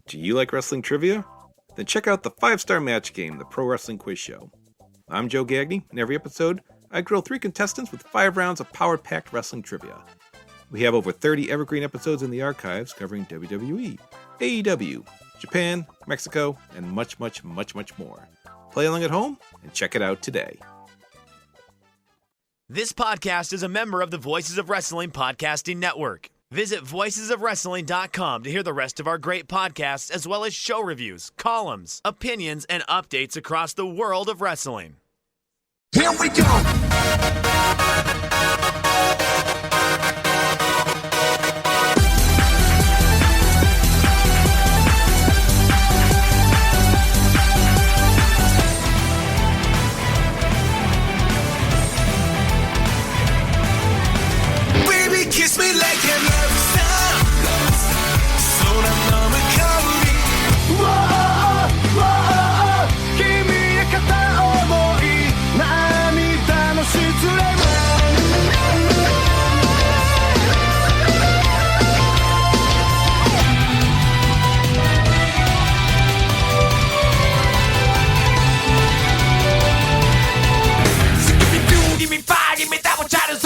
Do you like wrestling trivia? Then check out the 5-star match game, the Pro Wrestling Quiz Show. I'm Joe Gagney, and every episode, I grill 3 contestants with 5 rounds of power-packed wrestling trivia. We have over 30 evergreen episodes in the archives covering WWE, AEW, Japan, Mexico, and much, much, much, much more. Play along at home and check it out today. This podcast is a member of the Voices of Wrestling Podcasting Network. Visit voicesofwrestling.com to hear the rest of our great podcasts, as well as show reviews, columns, opinions, and updates across the world of wrestling. Here we go! Kiss me like a love song. So I'm a cowrie. Whoa, whoa, kimi kata omoi. Namida no shitsurei mo. So give me 2, give me 5, give me double chatters.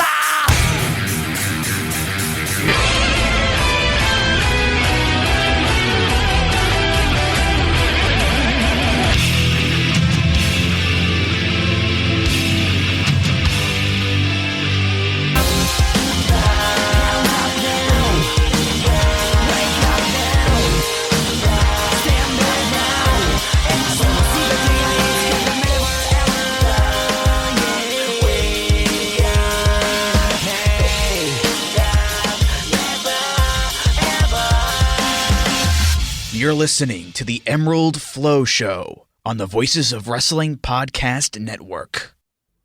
You're listening to the Emerald FlowShow on the Voices of Wrestling Podcast Network.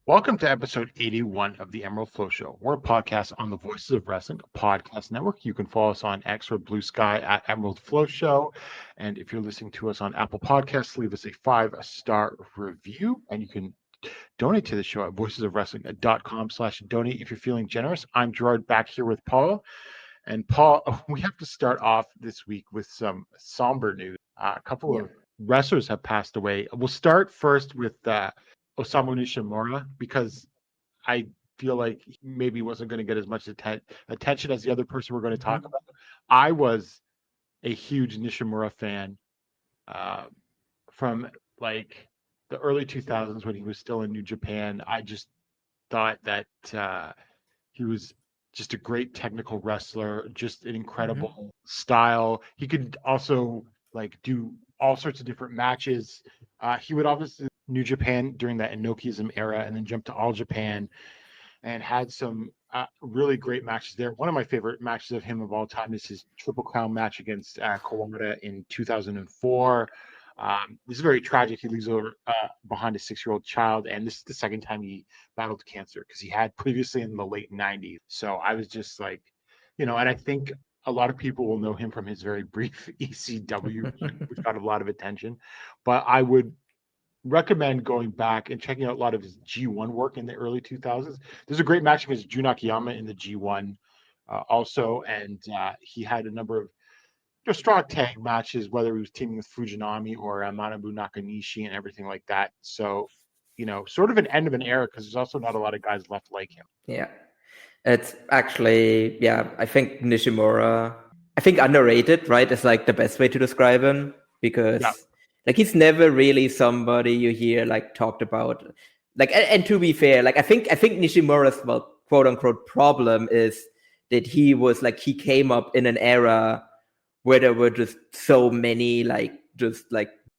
Welcome to episode 81 of the Emerald FlowShow. We're a podcast on the Voices of Wrestling Podcast Network. You can follow us on X or Blue Sky at Emerald FlowShow. And if you're listening to us on Apple Podcasts, leave us a 5-star review. And you can donate to the show at voicesofwrestling.com/donate if you're feeling generous. I'm Gerard, back here with Paul. And Paul, we have to start off this week with some somber news. A couple of wrestlers have passed away. We'll start first with Osamu Nishimura, because I feel like he maybe wasn't going to get as much attention as the other person we're going to talk about. I was a huge Nishimura fan from like the early 2000s when he was still in New Japan. I just thought that he was just a great technical wrestler, just an incredible style. He could also like do all sorts of different matches. He would obviously New Japan during that Inokiism era, and then jump to All Japan, and had some really great matches there. One of my favorite matches of him of all time is his Triple Crown match against Kawada in 2004. This is very tragic. He leaves over behind a 6-year-old child, and this is the second time he battled cancer, because he had previously in the late 90s. So I was just like, and I think a lot of people will know him from his very brief ECW, which got a lot of attention. But I would recommend going back and checking out a lot of his G1 work in the early 2000s. There's a great match against Jun Akiyama in the G1 also, and he had a number of strong tag matches, whether he was teaming with Fujinami or Manabu Nakanishi and everything like that. So, sort of an end of an era, because there's also not a lot of guys left like him. Yeah. It's actually, I think Nishimura, underrated, right? It's like the best way to describe him, because like he's never really somebody you hear like talked about. Like, and to be fair, like I think Nishimura's, well, quote unquote problem is that he came up in an era where there were just so many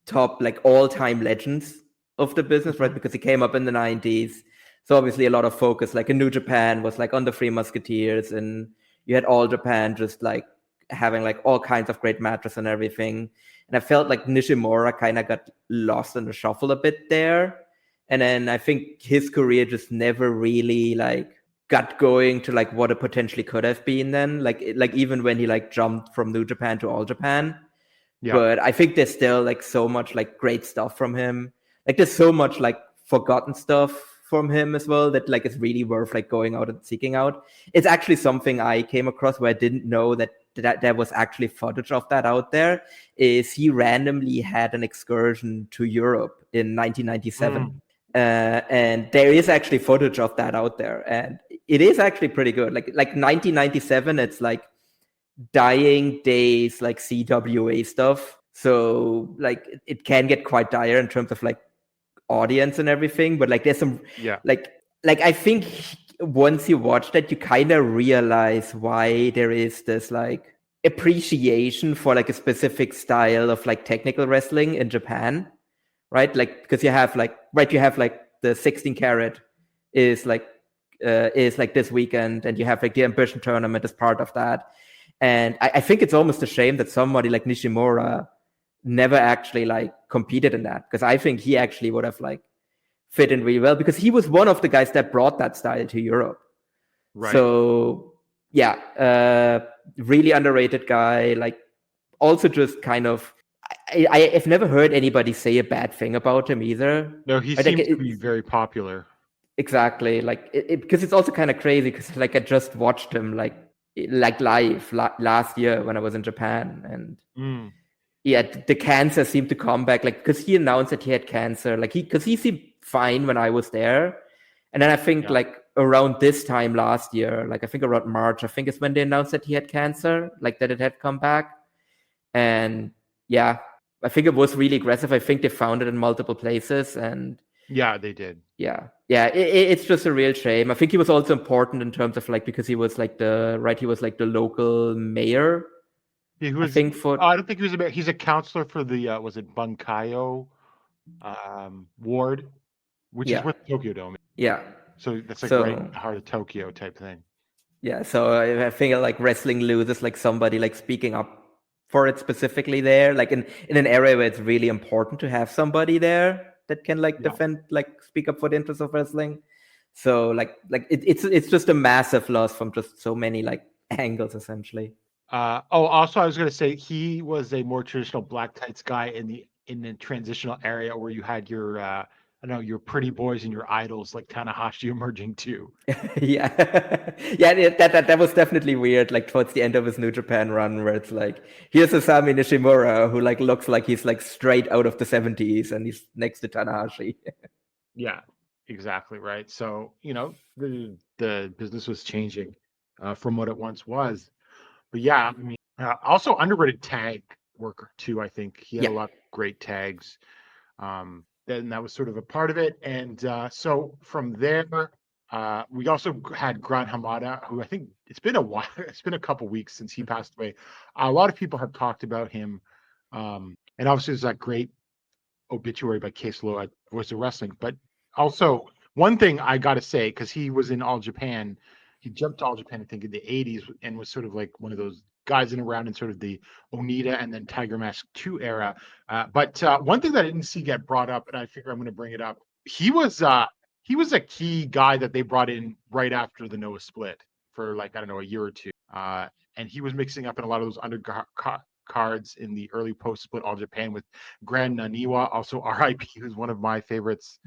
top all-time legends of the business, right? Because he came up in the 90s. So obviously a lot of focus like in New Japan was like on the Three Musketeers, and you had All Japan just like having like all kinds of great matches and everything. And I felt like Nishimura kind of got lost in the shuffle a bit there. And then I think his career just never really like got going to like what it potentially could have been then. Like even when he like jumped from New Japan to All Japan. Yeah. But I think there's still like so much like great stuff from him. Like there's so much like forgotten stuff from him as well that like is really worth like going out and seeking out. It's actually something I came across where I didn't know that that there was actually footage of that out there is he randomly had an excursion to Europe in 1997. And there is actually footage of that out there, and it is actually pretty good. Like 1997, it's like dying days, like CWA stuff. So like it can get quite dire in terms of like audience and everything. But like there's some like I think once you watch that, you kind of realize why there is this like appreciation for like a specific style of like technical wrestling in Japan. Right, like because you have like the 16 karat is like this weekend, and you have like the Ambition tournament as part of that, and I think it's almost a shame that somebody like Nishimura never actually like competed in that, because I think he actually would have like fit in really well, because he was one of the guys that brought that style to Europe. Right. So yeah, really underrated guy. Like also just kind of. I've never heard anybody say a bad thing about him either. No, he seems to be very popular. Exactly, like because it's also kind of crazy, because like I just watched him like live last year when I was in Japan, and the cancer seemed to come back, like because he announced that he had cancer, like because he seemed fine when I was there, and then I think like around this time last year, like I think around March, I think is when they announced that he had cancer, like that it had come back, and. Yeah, I think it was really aggressive. I think they found it in multiple places, and yeah, they did. Yeah, it's just a real shame. I think he was also important in terms of like because he was like the local mayor. Yeah, I think I don't think he was a mayor. He's a counselor for the was it Bunkayo ward, which is where the Tokyo Dome is. Yeah, so that's like right in the heart of Tokyo type thing. Yeah, so I think like wrestling loses like somebody like speaking up for it specifically there, like in an area where it's really important to have somebody there that can like defend, like speak up for the interests of wrestling. So like it's just a massive loss from just so many like angles essentially. Also I was gonna say he was a more traditional black tights guy in the transitional area where you had your your pretty boys and your idols like Tanahashi emerging too. yeah, that was definitely weird. Like towards the end of his New Japan run, where it's like here's Asami Nishimura, who like looks like he's like straight out of the 70s, and he's next to Tanahashi. Yeah, exactly right. So the business was changing from what it once was, but yeah, I mean, also underrated tag worker too. I think he had a lot of great tags. Then that was sort of a part of it. And so from there, we also had Gran Hamada, who I think it's been a while. It's been a couple weeks since he passed away. A lot of people have talked about him. And obviously there's that great obituary by Case Lowe at Voice of Wrestling. But also one thing I got to say, because he was in All Japan, he jumped to All Japan, I think in the 80s, and was sort of like one of those guys in around in sort of the Onita and then Tiger Mask 2 era. But one thing that I didn't see get brought up, and I figure I'm going to bring it up, he was a key guy that they brought in right after the Noah split for like, I don't know, a year or two. And he was mixing up in a lot of those undercards in the early post-split All Japan with Grand Naniwa, also RIP, who's one of my favorites.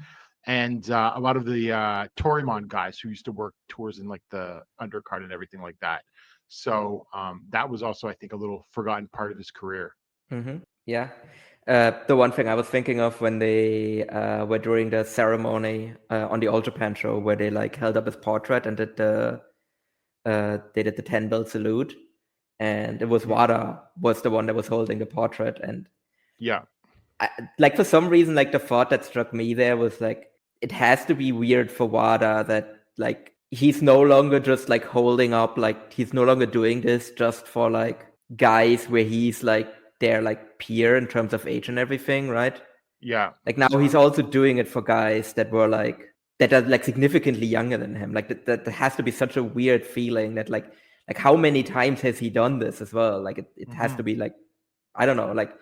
And a lot of the Torimon guys who used to work tours in like the undercard and everything like that. So that was also, I think, a little forgotten part of his career. Mm-hmm. Yeah. The one thing I was thinking of when they were during the ceremony on the All Japan show, where they like held up his portrait and did the 10-bell salute, and it was WADA was the one that was holding the portrait, and like for some reason, like the thought that struck me there was like it has to be weird for WADA that like he's no longer just like holding up, like he's no longer doing this just for like guys where he's like their like peer in terms of age and everything, right? Yeah. Like now he's also doing it for guys that were like that are like significantly younger than him. Like that has to be such a weird feeling that like how many times has he done this as well? Like it has to be like, I don't know, like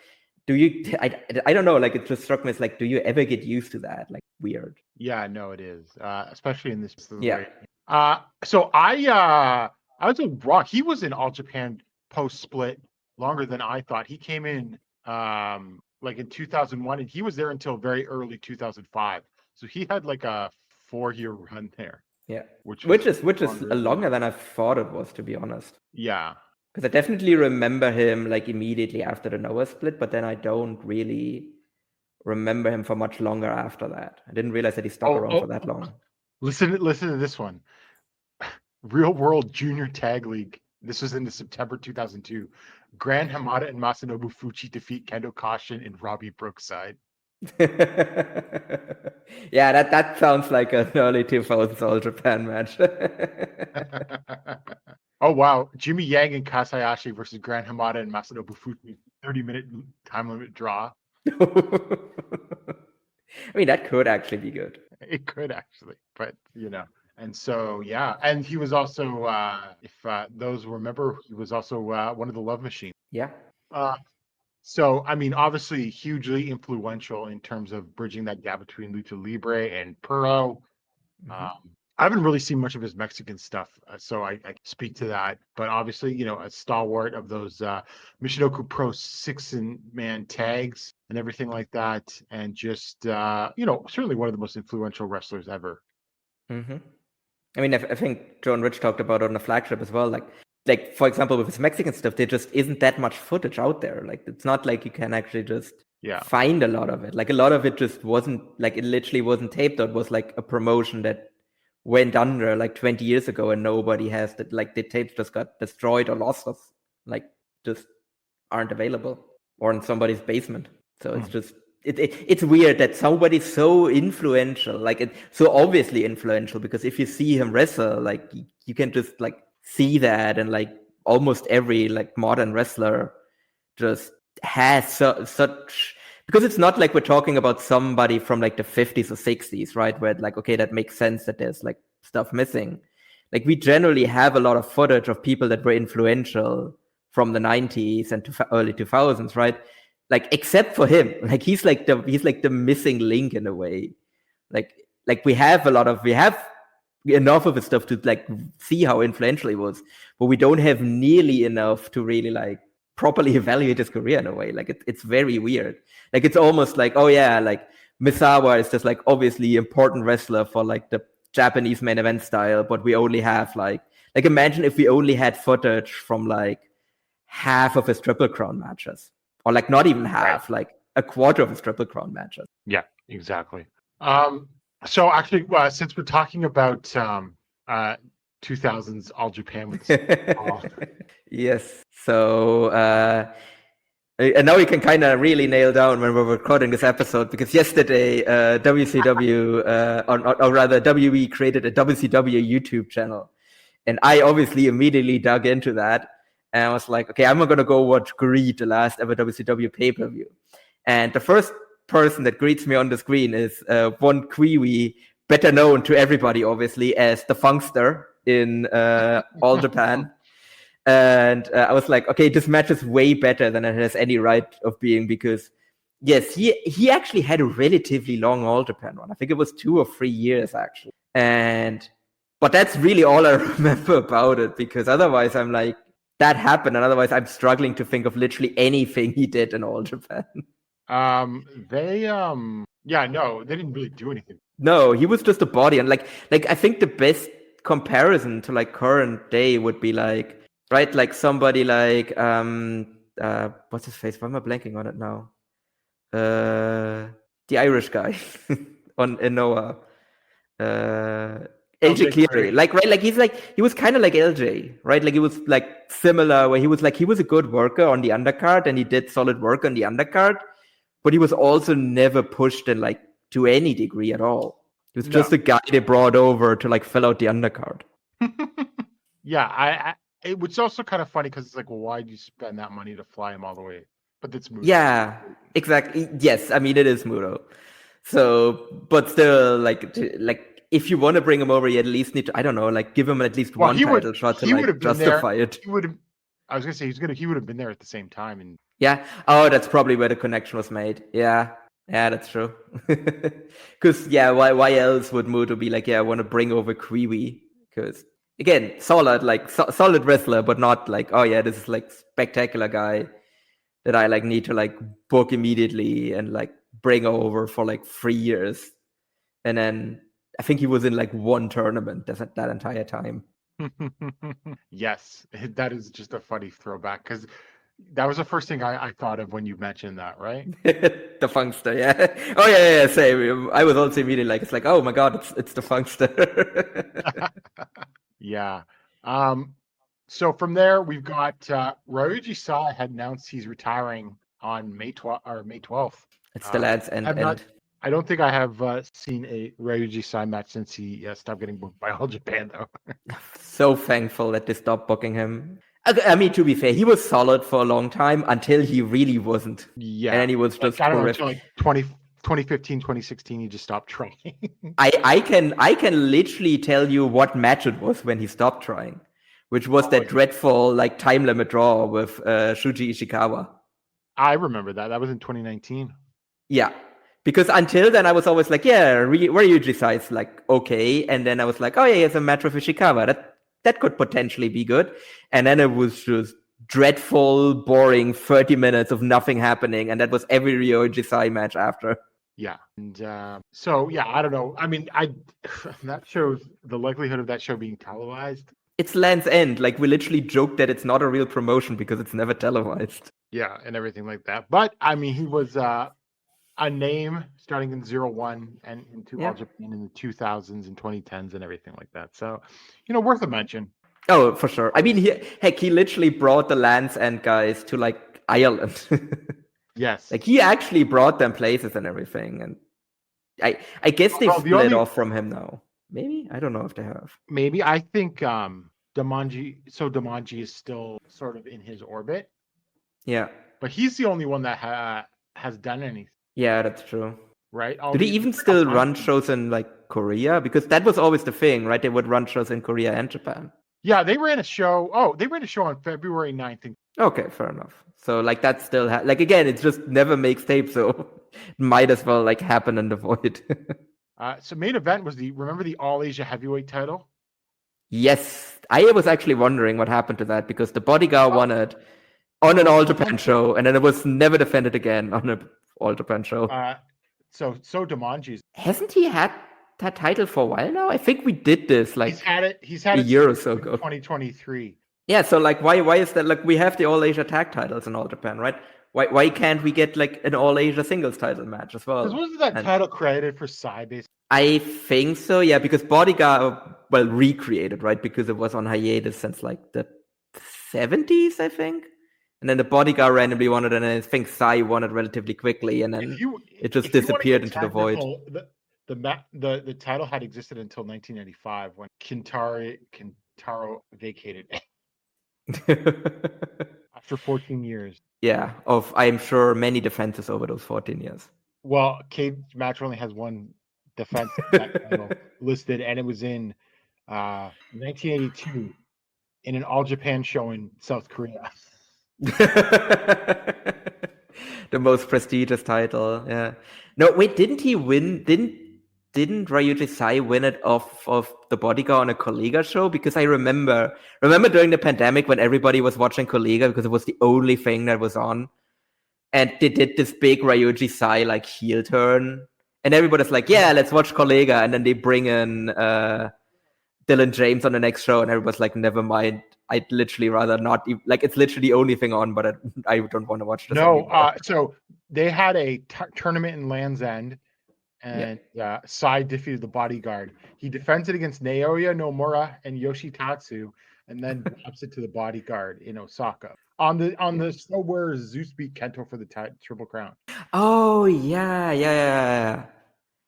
I don't know, like it just struck me as like, do you ever get used to that? Like weird. Yeah, no, it is. Especially in this. Yeah. So I was in Raw. He was in All Japan post split longer than I thought. He came in like in 2001, and he was there until very early 2005. So he had like a 4-year run there. Yeah, which is longer than I thought it was, to be honest. Yeah. Because I definitely remember him like immediately after the Noah split, but then I don't really remember him for much longer after that. I didn't realize that he stuck around for that long. Listen to this one. Real World Junior Tag League. This was in the September 2002. Gran Hamada and Masanobu Fuchi defeat Kendo Kashin and Robbie Brookside. Yeah, that sounds like an early 2000s All Japan match. Oh wow, Jimmy Yang and Kasayashi versus Gran Hamada and Masanobu Fuchi, 30-minute time limit draw. I mean, that could actually be good. It could actually, but and so yeah, and he was also, if those remember, he was also one of the Love Machine. Yeah. So I mean, obviously hugely influential in terms of bridging that gap between Lucha Libre and Puro. I haven't really seen much of his Mexican stuff, so I speak to that. But obviously, a stalwart of those Michinoku Pro 6-man tags and everything like that, and just certainly one of the most influential wrestlers ever. Mm-hmm. I mean, I think Joe and Rich talked about it on the flagship as well. Like for example, with his Mexican stuff, there just isn't that much footage out there. Like, it's not like you can actually just find a lot of it. Like, a lot of it just wasn't, like, it literally wasn't taped. It was like a promotion that went under like 20 years ago, and nobody has that. Like, the tapes just got destroyed or lost, or like just aren't available, or in somebody's basement. So it's just it's weird that somebody so influential, like so obviously influential, because if you see him wrestle, like you can just like see that, and like almost every like modern wrestler just has such, because it's not like we're talking about somebody from like the 50s or 60s, right? Where like, okay, that makes sense that there's like stuff missing. Like, we generally have a lot of footage of people that were influential from the 90s and early 2000s, right? Like, except for him, like he's like the missing link in a way. Like we have enough of his stuff to like see how influential he was, but we don't have nearly enough to really like properly evaluate his career in a way. Like, it's very weird. Like, it's almost like, oh yeah, like Misawa is just like obviously important wrestler for like the Japanese main event style, but we only have like imagine if we only had footage from like half of his Triple Crown matches, or like not even half, like a quarter of his Triple Crown matches. Yeah, exactly. So actually, since we're talking about 2000s All Japan with yes. So and now we can kind of really nail down when we're recording this episode, because yesterday WCW, or rather WWE, created a WCW YouTube channel, and I obviously immediately dug into that, and I was like, okay, I'm going to go watch Greed, the last ever WCW pay-per-view. And the first person that greets me on the screen is one Kiwi, better known to everybody obviously as the Funkster in All Japan. And I was like, okay, this match is way better than it has any right of being, because yes, he actually had a relatively long All Japan run. I think it was 2 or 3 years actually. But that's really all I remember about it, because otherwise I'm like, that happened, and otherwise I'm struggling to think of literally anything he did in All Japan. They didn't really do anything. No, he was just a body, and like I think the best comparison to like current day would be like, right, like somebody like what's his face? Why am I blanking on it now? The Irish guy in Noah. LJ Cleary, like, right, like he was kind of like LJ, right? Like, it was like similar, where he was a good worker on the undercard, and he did solid work on the undercard, but he was also never pushed in like to any degree at all. He was just a guy they brought over to like fill out the undercard. Yeah, it was also kind of funny, because it's like, well, why did you spend that money to fly him all the way? But it's Muto. Yeah, exactly. Yes, I mean, it is Muto. So, but still, like if you want to bring him over, you at least need to, I don't know, like give him at least one title shot to like justify it. I was gonna say he would have been there at the same time, and yeah. Oh, that's probably where the connection was made. Yeah, that's true. Because why else would Muto be like, I want to bring over Kiwi? Because again, solid wrestler, but not like, oh yeah, this is like spectacular guy that I like need to like book immediately and like bring over for like 3 years, and then I think he was in like one tournament that entire time. Yes, that is just a funny throwback because that was the first thing I thought of when you mentioned that, right? The Funkster, yeah. Oh yeah, same. I was also immediately like, it's like, oh my god, it's the Funkster. Yeah. So from there, we've got Ryuji Sai had announced he's retiring on May 12th. It's the lads and I don't think I have seen a Ryuji Sai match since he stopped getting booked by All Japan, though. So thankful that they stopped booking him. I mean, to be fair, he was solid for a long time until he really wasn't. Yeah. And then he was just I don't know, horrific. until like 2015, 2016, he just stopped trying. I can literally tell you what match it was when he stopped trying, which was that dreadful like time limit draw with Shuji Ishikawa. I remember that. That was in 2019. Yeah. Because until then, I was always like, yeah, Ryuji Sai's like, okay. And then I was like, oh, yeah, he has a match with Ishikawa. That could potentially be good. And then it was just dreadful, boring 30 minutes of nothing happening. And that was every Ryuji Sai match after. Yeah. And so, yeah, I don't know. I mean, that shows the likelihood of that show being televised. It's Land's End. Like, we literally joked that it's not a real promotion because it's never televised. Yeah, and everything like that. But, I mean, he was... a name starting in 01 and into All Japan in the 2000s and 2010s and everything like that. So, worth a mention. Oh, for sure. I mean, he literally brought the Land's End guys to like Ireland. Yes. Like he actually brought them places and everything. And I guess they've split off from him now. Maybe? I don't know if they have. Maybe. I think Damanji is still sort of in his orbit. Yeah. But he's the only one that has done anything. Yeah, that's true. Right? Did he even still run shows in like Korea? Because that was always the thing, right? They would run shows in Korea and Japan. Yeah, they ran a show. Oh, they ran a show on February 9th. Okay, fair enough. So like that still like again, it just never makes tape, so it might as well like happen in the void. So main event was remember the All Asia Heavyweight title? Yes, I was actually wondering what happened to that because the Bodyguard won it on an All Japan show, and then it was never defended again on a All Japan show. So Damanji's hasn't he had that title for a while now? I think we did this like he's had a year or so ago. 2023. Yeah, so like why is that? Like we have the All Asia tag titles in All Japan, right? Why can't we get like an All Asia singles title match as well? Because wasn't that title credited for Sai basically? I think so, yeah, because Bodyguard recreated, right? Because it was on hiatus since like the 70s, I think. And then the Bodyguard randomly won it, and I think Sai won it relatively quickly, and then it just disappeared into the void. The title had existed until 1995 when Kintaro vacated after 14 years. Yeah, I'm sure many defenses over those 14 years. Well, Cage Match only has one defense title listed, and it was in 1982 in an All Japan show in South Korea. The most prestigious title, yeah. No, wait, didn't he win? Didn't Ryuji Sai win it off of the Bodyguard on a Collega show? Because I remember during the pandemic when everybody was watching Collega because it was the only thing that was on, and they did this big Ryuji Sai like heel turn, and everybody's like, "Yeah, let's watch Collega," and then they bring in Dylan James on the next show, and everybody's like, "Never mind. I'd literally rather not." Like it's literally the only thing on, but I don't want to watch this. No, so they had a tournament in Land's End, and Sai defeated the Bodyguard. He defends it against Naoya Nomura and Yoshitatsu, and then drops it to the Bodyguard in Osaka. On the show where Zeus beat Kento for the Triple Crown. Oh yeah.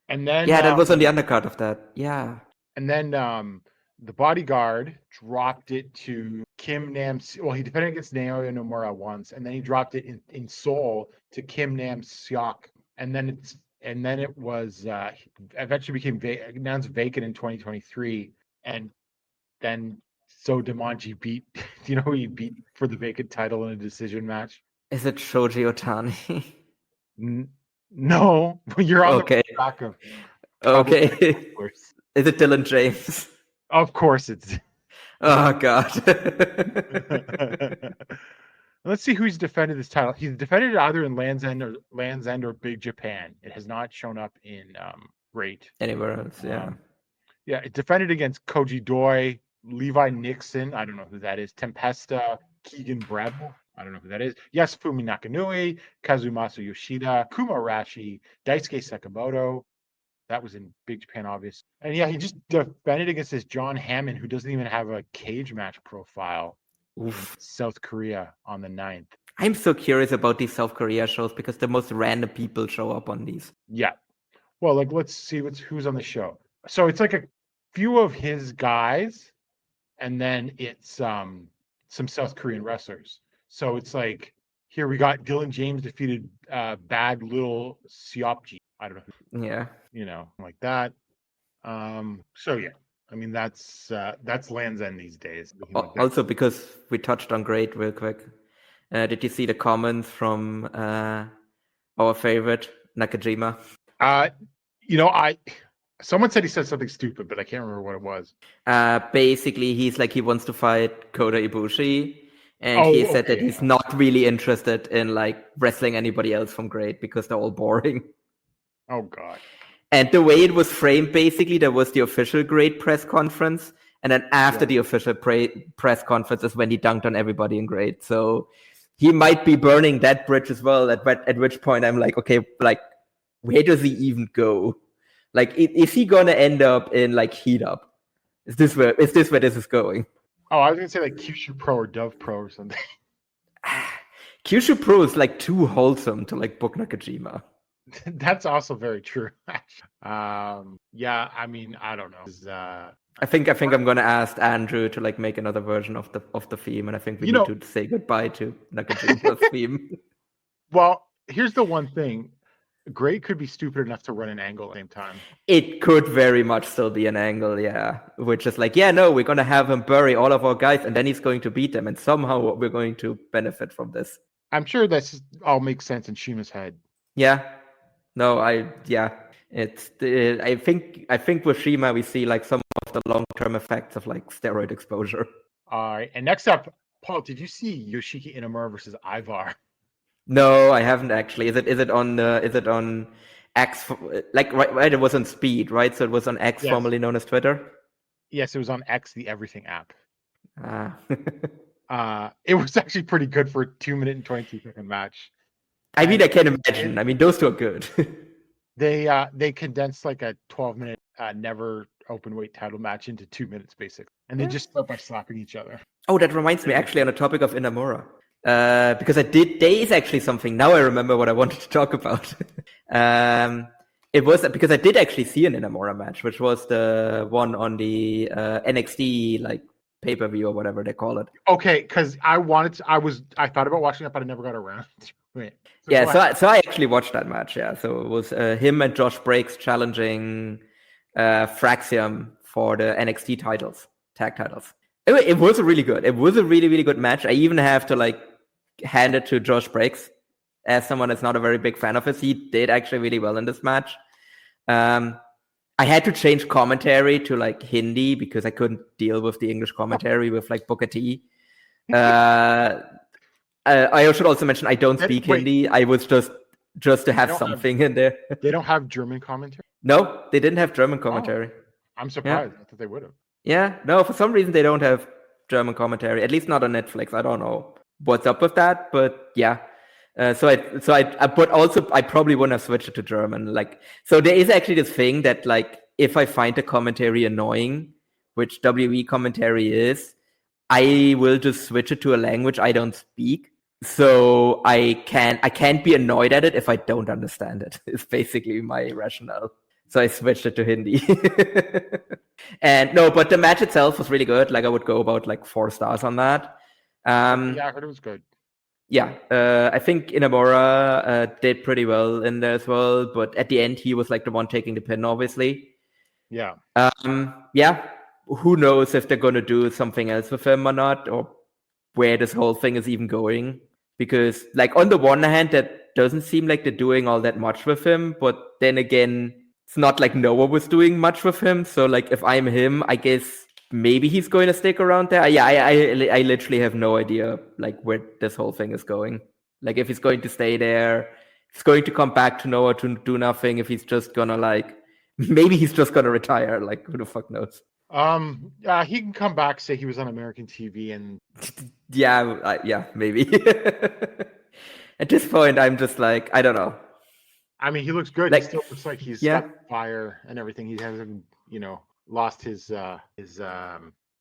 And then that was on the undercard of that. Yeah. And then the Bodyguard dropped it to Kim Nam. Well, he defended against Naoya Nomura once, and then he dropped it in Seoul to Kim Nam Seok, and then it was eventually became announced vacant in 2023, and then Damanji beat he beat for the vacant title in a decision match. Is it Shoji Otani? No, you're on the back of. Okay. Is it Dylan James? Of course it's. Oh God. Let's see who's defended this title. He's defended it either in Land's End or Big Japan. It has not shown up in Great anywhere else. Yeah. It defended against Koji Doi, Levi Nixon, I don't know who that is. Tempesta Keegan Brabble, I don't know who that is. Yasufumi Nakanui, Kazumasa Yoshida, Kuma Arashi, Daisuke Sakamoto. That was in Big Japan, obvious. And yeah, he just defended against this John Hammond, who doesn't even have a cage match profile. Oof. South Korea on the 9th. I'm so curious about these South Korea shows because the most random people show up on these. Yeah. Well, like, let's see who's on the show. So it's like a few of his guys, and then it's some South Korean wrestlers. So it's like, here we got Dylan James defeated Bad Little Siopji. I don't know who, Yeah. Like that. So yeah, I mean, that's Land's End these days. Also, because we touched on Great real quick, did you see the comments from our favorite Nakajima? Someone said he said something stupid, but I can't remember what it was. Basically, he's like, he wants to fight Kota Ibushi, and he said that he's not really interested in like wrestling anybody else from Great because they're all boring. Oh God. And the way it was framed, basically, there was the official Great press conference, and then after the official press conference is when he dunked on everybody in Great. So he might be burning that bridge as well. At which point I'm like, okay, like, where does he even go? Like, is he gonna end up in like Heat Up? Is this where this is going? Oh, I was gonna say like Kyushu Pro or Dove Pro or something. Kyushu Pro is like too wholesome to like book Nakajima. That's also very true. Yeah, I mean, I don't know. I think I'm gonna ask Andrew to like make another version of the theme, and I think we need to say goodbye to Nakajima's theme. Well, here's the one thing. Great could be stupid enough to run an angle at the same time. It could very much still be an angle, yeah. Which is like, we're gonna have him bury all of our guys, and then he's going to beat them, and somehow we're going to benefit from this. I'm sure this all makes sense in Shima's head. Yeah. No, I think with Shima we see like some of the long-term effects of like steroid exposure. All right, and next up, Paul, did you see Yoshiki Inamura versus Ivar? No, I haven't actually. Is it on X? Like right, it was on Speed, right? So it was on X, formerly known as Twitter. Yes, it was on X, the Everything app. It was actually pretty good for a 2-minute and 22-second match. I mean, I can imagine. I mean, those two are good. They condensed like a 12-minute never open weight title match into 2 minutes, basically, and they just start by slapping each other. Oh, that reminds me, actually, on the topic of Inamura, because there is actually something. Now I remember what I wanted to talk about. It was because I did actually see an Inamura match, which was the one on the NXT like pay-per-view or whatever they call it. Okay, because I thought about watching it, but I never got around to it. So I actually watched that match. Yeah, so it was him and Josh Breaks challenging Fraxium for the NXT titles, tag titles. It was really good. It was a really, really good match. I even have to like hand it to Josh Breaks as someone that's not a very big fan of his. He did actually really well in this match. I had to change commentary to like Hindi because I couldn't deal with the English commentary with like Booker T. I should also mention I don't speak Hindi. I was just to have something in there. They don't have German commentary? No, they didn't have German commentary. Oh, I'm surprised. I thought they would have. Yeah, no, for some reason they don't have German commentary, at least not on Netflix. I don't know what's up with that, but yeah. But also I probably wouldn't have switched it to German. Like, so there is actually this thing that like if I find the commentary annoying, which WE commentary is, I will just switch it to a language I don't speak. So I can't be annoyed at it if I don't understand it. It's basically my rationale. So I switched it to Hindi. And no, but the match itself was really good. Like I would go about like 4 stars on that. Yeah, I heard it was good. Yeah, I think Inamura did pretty well in there as well. But at the end, he was like the one taking the pin, obviously. Yeah. Yeah. Who knows if they're going to do something else with him or not, or where this whole thing is even going. Because like on the one hand, that doesn't seem like they're doing all that much with him. But then again, it's not like Noah was doing much with him. So like if I'm him, I guess maybe he's going to stick around there. Yeah, I literally have no idea like where this whole thing is going. Like if he's going to stay there, if he's going to come back to Noah to do nothing, if he's just gonna like, maybe he's just gonna retire. Like who the fuck knows? He can come back, say he was on American TV, and yeah, maybe. At this point, I'm just like, I don't know. I mean, he looks good. Like, He still looks like he's yeah. got fire and everything. He hasn't, lost his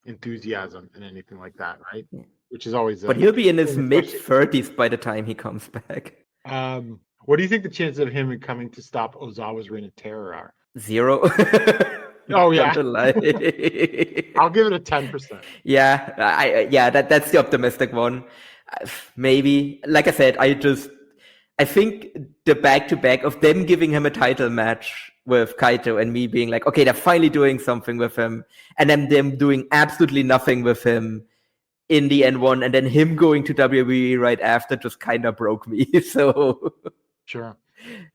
enthusiasm and anything like that, right? Which is always. But he'll be in his mid-30s by the time he comes back. What do you think the chances of him coming to stop Ozawa's reign of terror are? 0. Oh yeah, I'll give it a 10%. Yeah, that's the optimistic one. Maybe, like I said, I think the back-to-back of them giving him a title match with Kaito and me being like, okay, they're finally doing something with him, and then them doing absolutely nothing with him in the N1, and then him going to WWE right after just kind of broke me. So, sure.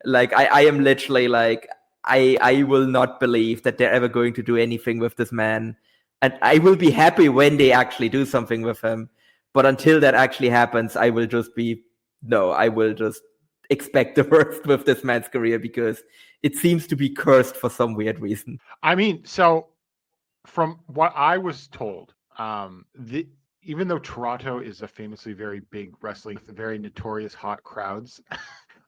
Like, I am literally like, I will not believe that they're ever going to do anything with this man. And I will be happy when they actually do something with him. But until that actually happens, I will just expect the worst with this man's career because it seems to be cursed for some weird reason. I mean, so from what I was told, even though Toronto is a famously very big wrestling with very notorious hot crowds,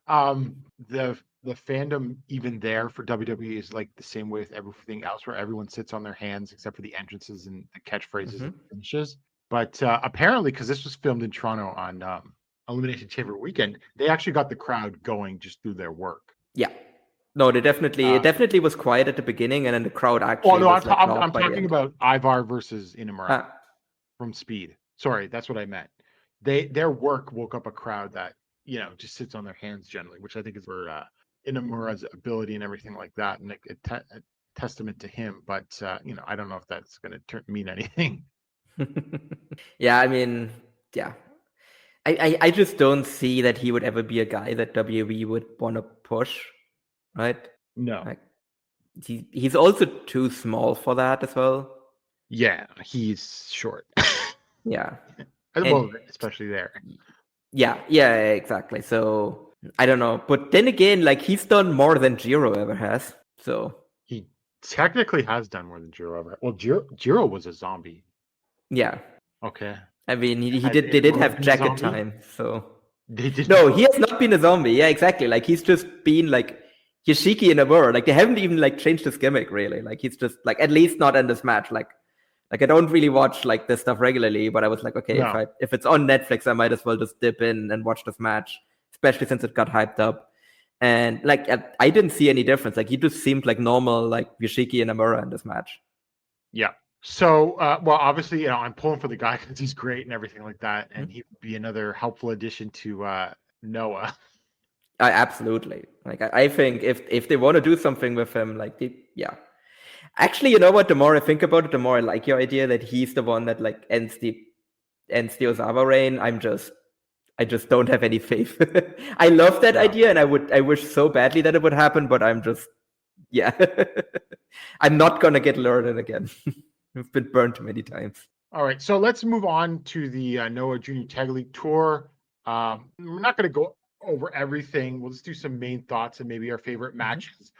the fandom even there for WWE is like the same way with everything else, where everyone sits on their hands except for the entrances and the catchphrases and finishes. But apparently, because this was filmed in Toronto on Elimination Chamber weekend, they actually got the crowd going just through their work. Yeah. No, it definitely was quiet at the beginning, and then the crowd actually. Oh no, was I'm talking about Ivar versus Inamura from Speed. Sorry, that's what I meant. Their work woke up a crowd that just sits on their hands generally, which I think is for Inamura's ability and everything like that, and a testament to him. But I don't know if that's going to mean anything. Yeah, I mean, yeah. I just don't see that he would ever be a guy that WWE would want to push, right? No. Like, he's also too small for that as well. Yeah, he's short. Yeah. Well, especially there. Yeah, exactly. So, I don't know. But then again, like, he's done more than Jiro ever has. So he technically has done more than Jiro ever. Well, Jiro was a zombie. Yeah. Okay. I mean, they did have jacket time, so. They did. No, he has not been a zombie. Yeah, exactly. Like, he's just been like Yoshiki in a world. Like, they haven't even like changed his gimmick really. Like, he's just like, at least not in this match. Like I don't really watch like this stuff regularly, but I was like, okay, if it's on Netflix, I might as well just dip in and watch this match, especially since it got hyped up. And like, I didn't see any difference. Like, he just seemed like normal, like Yoshiki and Amura in this match. Yeah. So, well, obviously, I'm pulling for the guy because he's great and everything like that, and he would be another helpful addition to Noah. Absolutely. Like, I think if they want to do something with him, like, Actually, you know what? The more I think about it, the more I like your idea that he's the one that like ends the Ozawa reign. I just don't have any faith. I love that idea, and I wish so badly that it would happen, but I'm just, I'm not gonna get lured in again. I've been burned too many times. All right, so let's move on to the Noah Junior Tag League Tour. We're not going to go over everything. We'll just do some main thoughts and maybe our favorite matches.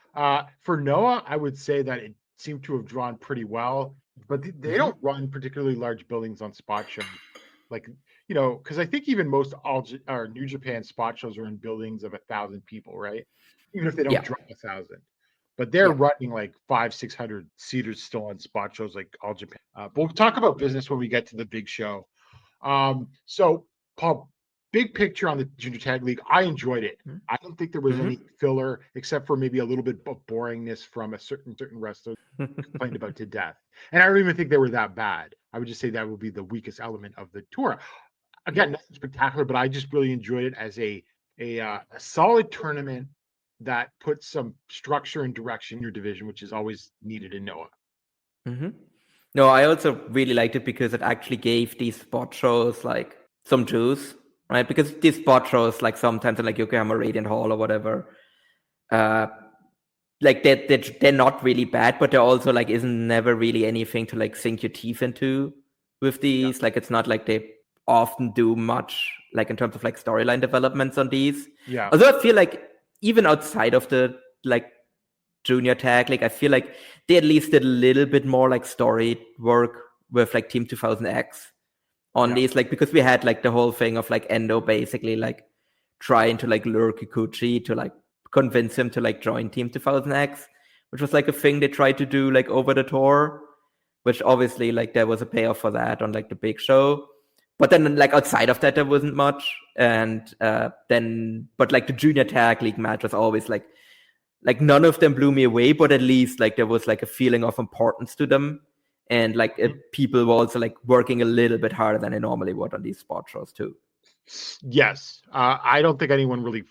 For Noah, I would say that it seemed to have drawn pretty well, but they don't run particularly large buildings on spot shows. Like, because I think even most New Japan spot shows are in buildings of 1,000 people, right? Even if they don't draw 1,000. But they're running like 500-600 seaters still on spot shows like All Japan. But we'll talk about business when we get to the big show. So, Paul, big picture on the Junior Tag League, I enjoyed it. I don't think there was any filler except for maybe a little bit of boringness from a certain wrestler complained about to death. And I don't even think they were that bad. I would just say that would be the weakest element of the tour. Again, nothing spectacular, but I just really enjoyed it as a solid tournament that puts some structure and direction in your division, which is always needed in Noah. No, I also really liked it because it actually gave these spot shows like some juice, right? Because these spot shows, like sometimes in like Yokohama Radiant Hall or whatever, like they're not really bad, but there also like isn't never really anything to like sink your teeth into with these. Like it's not like they often do much like in terms of like storyline developments on these. Yeah. Although I feel like even outside of the like Junior Tag League, I feel like they at least did a little bit more like story work with like Team 2000X on these, like, because we had like the whole thing of like Endo basically like trying to like lure Kikuchi to like convince him to like join Team 2000X, which was like a thing they tried to do like over the tour, which obviously like there was a payoff for that on like the big show. But then like outside of that, there wasn't much. And but like the Junior Tag League match was always like none of them blew me away, but at least like there was like a feeling of importance to them. And like people were also like working a little bit harder than they normally would on these spot shows too. Yes. I don't think anyone really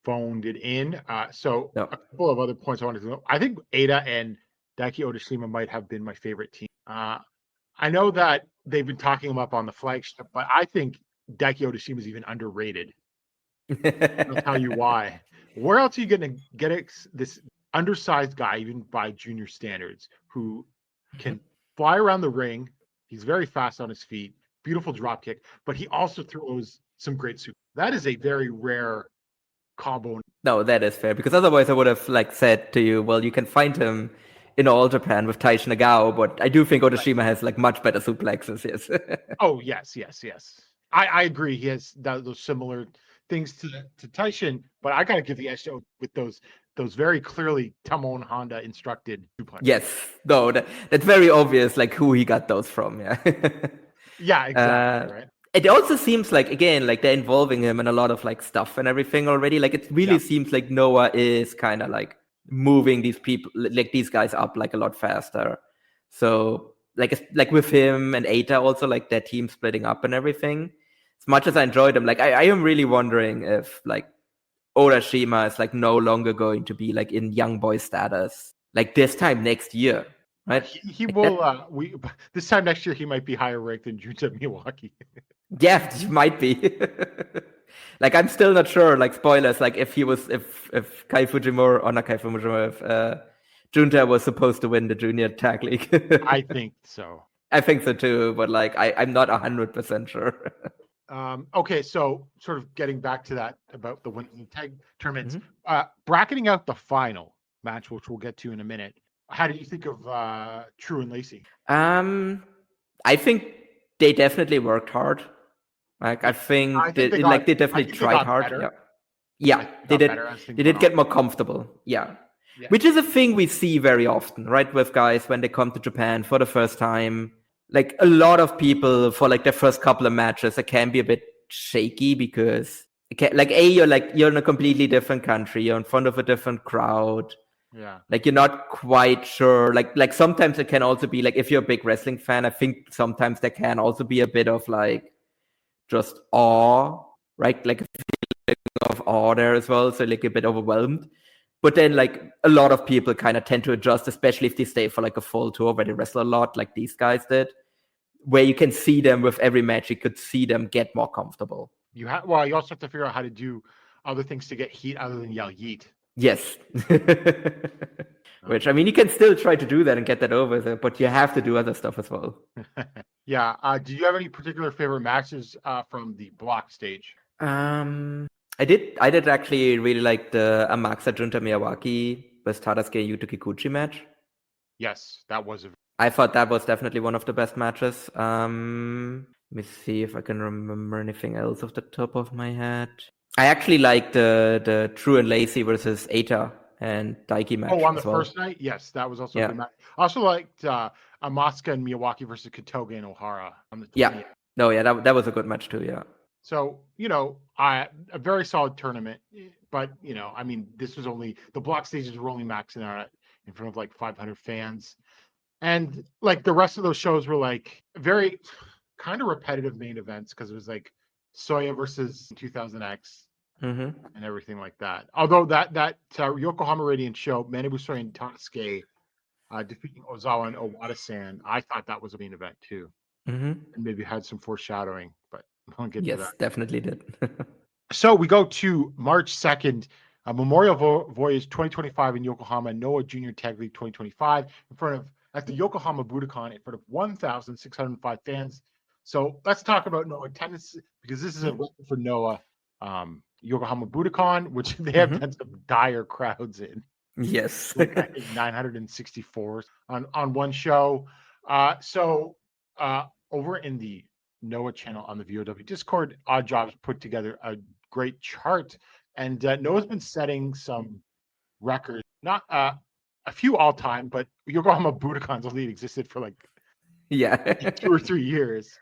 phoned it in. So a couple of other points I wanted to know. I think Eita and Daiki Odashima might have been my favorite team. I know that they've been talking him up on the flagship, but I think Daiki Odashima is even underrated. I'll tell you why. Where else are you going to get this undersized guy, even by junior standards, who can fly around the ring? He's very fast on his feet, beautiful drop kick, but he also throws some great super. That is a very rare combo. No, that is fair, because otherwise I would have like said to you, well, you can find him in All Japan with Taishi Nagao, but I do think Odashima has like much better suplexes. Yes. Oh yes. I agree. He has those similar things to Taishin, but I gotta give the edge with those very clearly Tamon Honda instructed suplexes. Yes, no, that's very obvious, like who he got those from. Yeah. Yeah, exactly. Right. It also seems like, again, like they're involving him in a lot of like stuff and everything already. Like it really seems like Noah is kind of like moving these people, like these guys up like a lot faster. So like with him and Eita also, like their team splitting up and everything. As much as I enjoyed them, like I am really wondering if like Odashima is like no longer going to be like in young boy status like this time next year, right? He will. This time next year he might be higher ranked than Jun Miyawaki. Yeah, he might be. Like I'm still not sure. Like spoilers. Like if Kai Fujimura or not Kai Fujimura, if Junta was supposed to win the Junior Tag League. I think so. I think so too, but like I'm not 100% sure. Okay, so sort of getting back to that about the winning tag tournaments, bracketing out the final match, which we'll get to in a minute. How do you think of True and Lacey? I think they definitely worked hard. Like I think they definitely tried hard. Yeah, they did. They did get more comfortable. Yeah. Which is a thing we see very often, right? With guys when they come to Japan for the first time. Like a lot of people for like their first couple of matches, it can be a bit shaky because you're in a completely different country, you're in front of a different crowd. Yeah. Like you're not quite sure. Like sometimes it can also be like if you're a big wrestling fan, I think sometimes there can also be a bit of like just awe, right? Like a feeling of awe there as well. So like a bit overwhelmed. But then, like, a lot of people kind of tend to adjust, especially if they stay for, like, a full tour where they wrestle a lot, like these guys did, where you can see them with every match. You could see them get more comfortable. You also have to figure out how to do other things to get heat other than yell yeet. Yes. Which, I mean, you can still try to do that and get that over there, but you have to do other stuff as well. Yeah. Do you have any particular favorite matches from the block stage? I did actually really like the Amaxa Junta Miyawaki vs Tadasuke Yuto Kikuchi match. Yes, that was I thought that was definitely one of the best matches. Let me see if I can remember anything else off the top of my head. I actually liked the True and Lacey versus Eita and Daiki match. Oh, on the first night? Yes, that was also a good match. I also liked Amaska and Miyawaki versus Katoge and Ohara on the 20th. Yeah. No, yeah, that was a good match too, yeah. So, a very solid tournament, but, I mean, this was the block stages were only maxing out in front of like 500 fans. And like the rest of those shows were like very kind of repetitive main events because it was like Soya versus 2000X and everything like that. Although that Yokohama Radiant show, Manabu Soya and Tasuke defeating Ozawa and Owada-san, I thought that was a main event too. And maybe had some foreshadowing, but I'll get to that. Yes, definitely did. So we go to March 2nd, Memorial Voyage 2025 in Yokohama, Noah Junior Tag League 2025 at the Yokohama Budokan in front of 1,605 fans. So let's talk about Noah attendance because this is a record for Noah. Yokohama Budokan, which they have had some dire crowds in. Yes. Like, I think 964 on one show. So over in the Noah channel on the VOW Discord, Odd Jobs put together a great chart, and Noah's been setting some records, not a few all time, but Yokohama Budokan's lead existed for like Yeah. 2 or 3 years.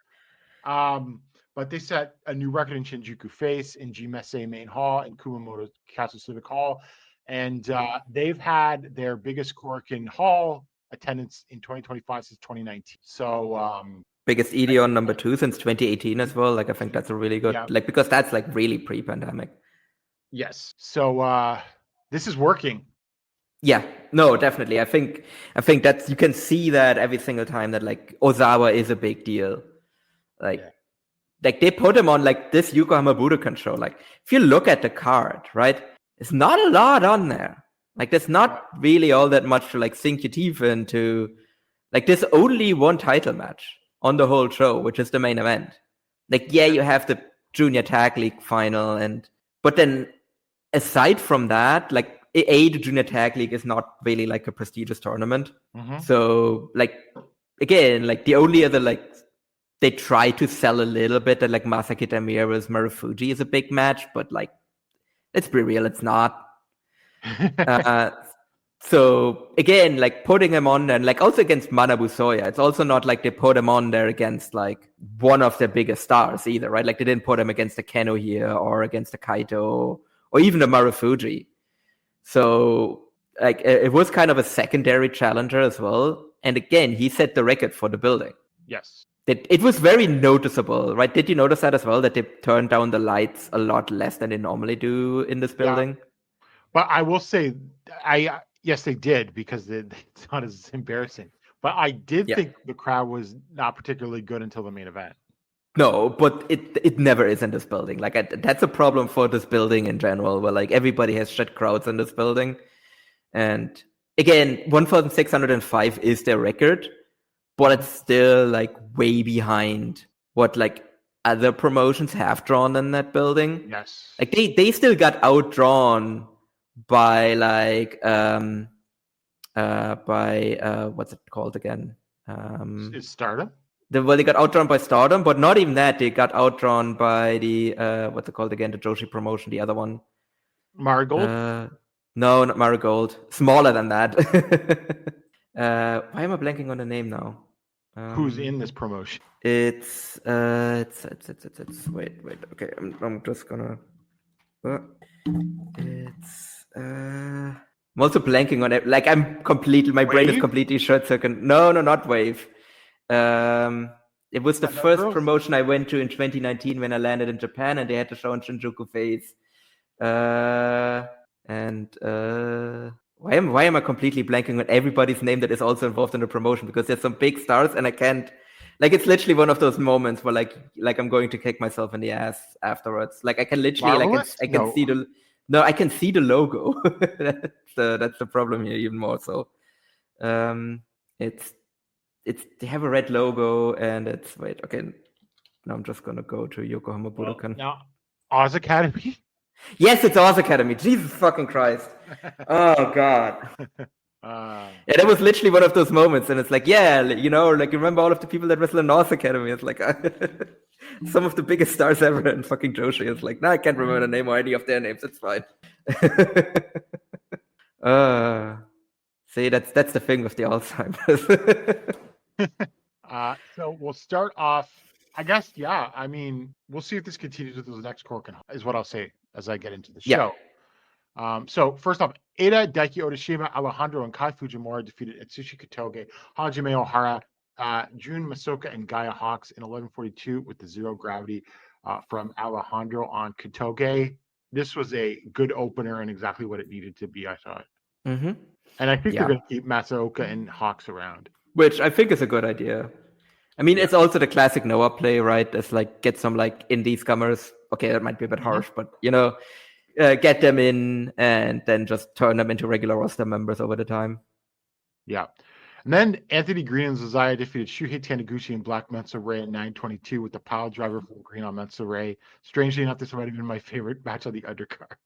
But they set a new record in Shinjuku Face, in Jimese Main Hall, in Kumamoto Castle Civic Hall. And they've had their biggest Korakuen Hall attendance in 2025 since 2019. So Biggest EDO number 2 since 2018 as well. Like, I think that's a really good, like, because that's like really pre-pandemic. Yes. So this is working. Yeah, no, definitely. I think that's, you can see that every single time that like Ozawa is a big deal. Like they put him on like this Yokohama Budokan show. Like, if you look at the card, right, there's not a lot on there. Like, there's not really all that much to like sink your teeth into. Like, there's only one title match on the whole show, which is the main event. Like, yeah, you have the Junior Tag League final, but then aside from that, like, the Junior Tag League is not really like a prestigious tournament. So, like, again, like the only other, like, they try to sell a little bit that like Masaki Tamira's Marufuji is a big match, but like, let's be real, it's not. So again, like putting him on there, and like also against Manabu Soya, it's also not like they put him on there against like one of their biggest stars either, right? Like, they didn't put him against the Keno here or against the Kaito or even the Marufuji. So like it was kind of a secondary challenger as well. And again, he set the record for the building. Yes. It was very noticeable, right? Did you notice that as well, that they turned down the lights a lot less than they normally do in this building? Yeah. But I will say, yes, they did, because it's not as embarrassing. But I did think the crowd was not particularly good until the main event. No, but it never is in this building. Like, that's a problem for this building in general, where like everybody has shit crowds in this building. And again, 1,605 is their record, but it's still like way behind what like other promotions have drawn in that building. Yes. Like they still got outdrawn by like what's it called again? Is Stardom? Well, they got outdrawn by Stardom, but not even that. They got outdrawn by the what's it called again? The Joshi promotion, the other one. Marigold? No, not Marigold. Smaller than that. Why am I blanking on the name now? Who's in this promotion? It's wait. Okay, I'm just gonna. I'm also blanking on it. Like, my brain is completely short circuit. No, not Wave. It was the first promotion I went to in 2019 when I landed in Japan, and they had to show in Shinjuku Face. Why am I completely blanking on everybody's name that is also involved in the promotion? Because there's some big stars, and I can't. Like, it's literally one of those moments where like I'm going to kick myself in the ass afterwards. Like, I can literally I can see the logo. that's the problem here even more. So, it's they have a red logo, and it's okay. Now I'm just gonna go to Yokohama Budokan. Now, Oz Academy. Yes, it's Oz Academy. Jesus fucking Christ! Oh God. Yeah, that was literally one of those moments, and it's like, like you remember all of the people that wrestle in Oz Academy. It's like some of the biggest stars ever in fucking Joshi. It's like, I can't remember the name or any of their names. It's fine. See, that's the thing with the Alzheimer's. So we'll start off, I guess. Yeah, I mean, we'll see if this continues with the next Korakuen, is what I'll say as I get into the show. So first off, Eita, Daiki Odashima, Alejandro, and Kai Fujimura defeated Atsushi Katoge, Hajime Ohara, Jun Masoka, and Gaia Hawks in 11:42 with the zero gravity from Alejandro on Katoge. This was a good opener and exactly what it needed to be, I thought. Mm-hmm. And I think they're going to keep Masaoka and Hawks around. Which I think is a good idea. I mean, it's also the classic Noah play, right? It's like, get some like indie comers. Okay, that might be a bit harsh, but get them in and then just turn them into regular roster members over the time. Yeah. And then Anthony Green and Zazaya defeated Shuhei Taniguchi and Black Mensa Ray at 9:22 with the pile driver from Green on Mensa Ray. Strangely enough, this might have been my favorite match on the undercard.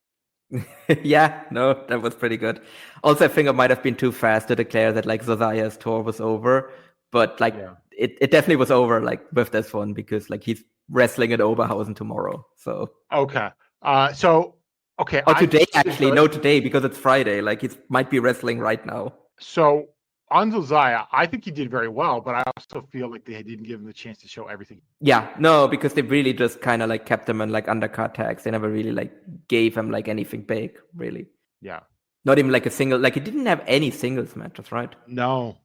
Yeah, no, that was pretty good. Also, I think I might have been too fast to declare that like Zozaya's tour was over, but like it definitely was over like with this one because like he's wrestling at Oberhausen tomorrow. So Okay. or today actually, no today because it's Friday. Like he might be wrestling right now. So on Zozaya, I think he did very well, but I also feel like they didn't give him the chance to show everything. Yeah, no, because they really just kind of like kept him in like undercard tags. They never really like gave him like anything big, really. Yeah. Not even like a single, like he didn't have any singles matches, right? No.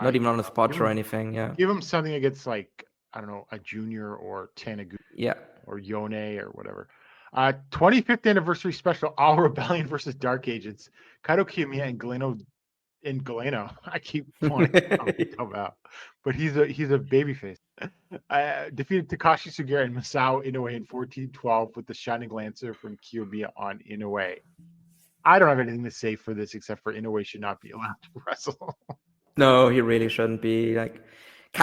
Not even on a spot or anything, yeah. Give him something against like, I don't know, a Junior or Tanagu. Yeah. Or Yone or whatever. 25th anniversary special, All Rebellion versus Dark Agents. Kaito Kiyomiya and Galeno. I keep wanting to come out. But he's a babyface. Defeated Takashi Sugiura and Masao Inoue in 14-12 with the Shining Lancer from Kiyomiya on Inoue. I don't have anything to say for this except for Inoue should not be allowed to wrestle. No, he really shouldn't be. Like,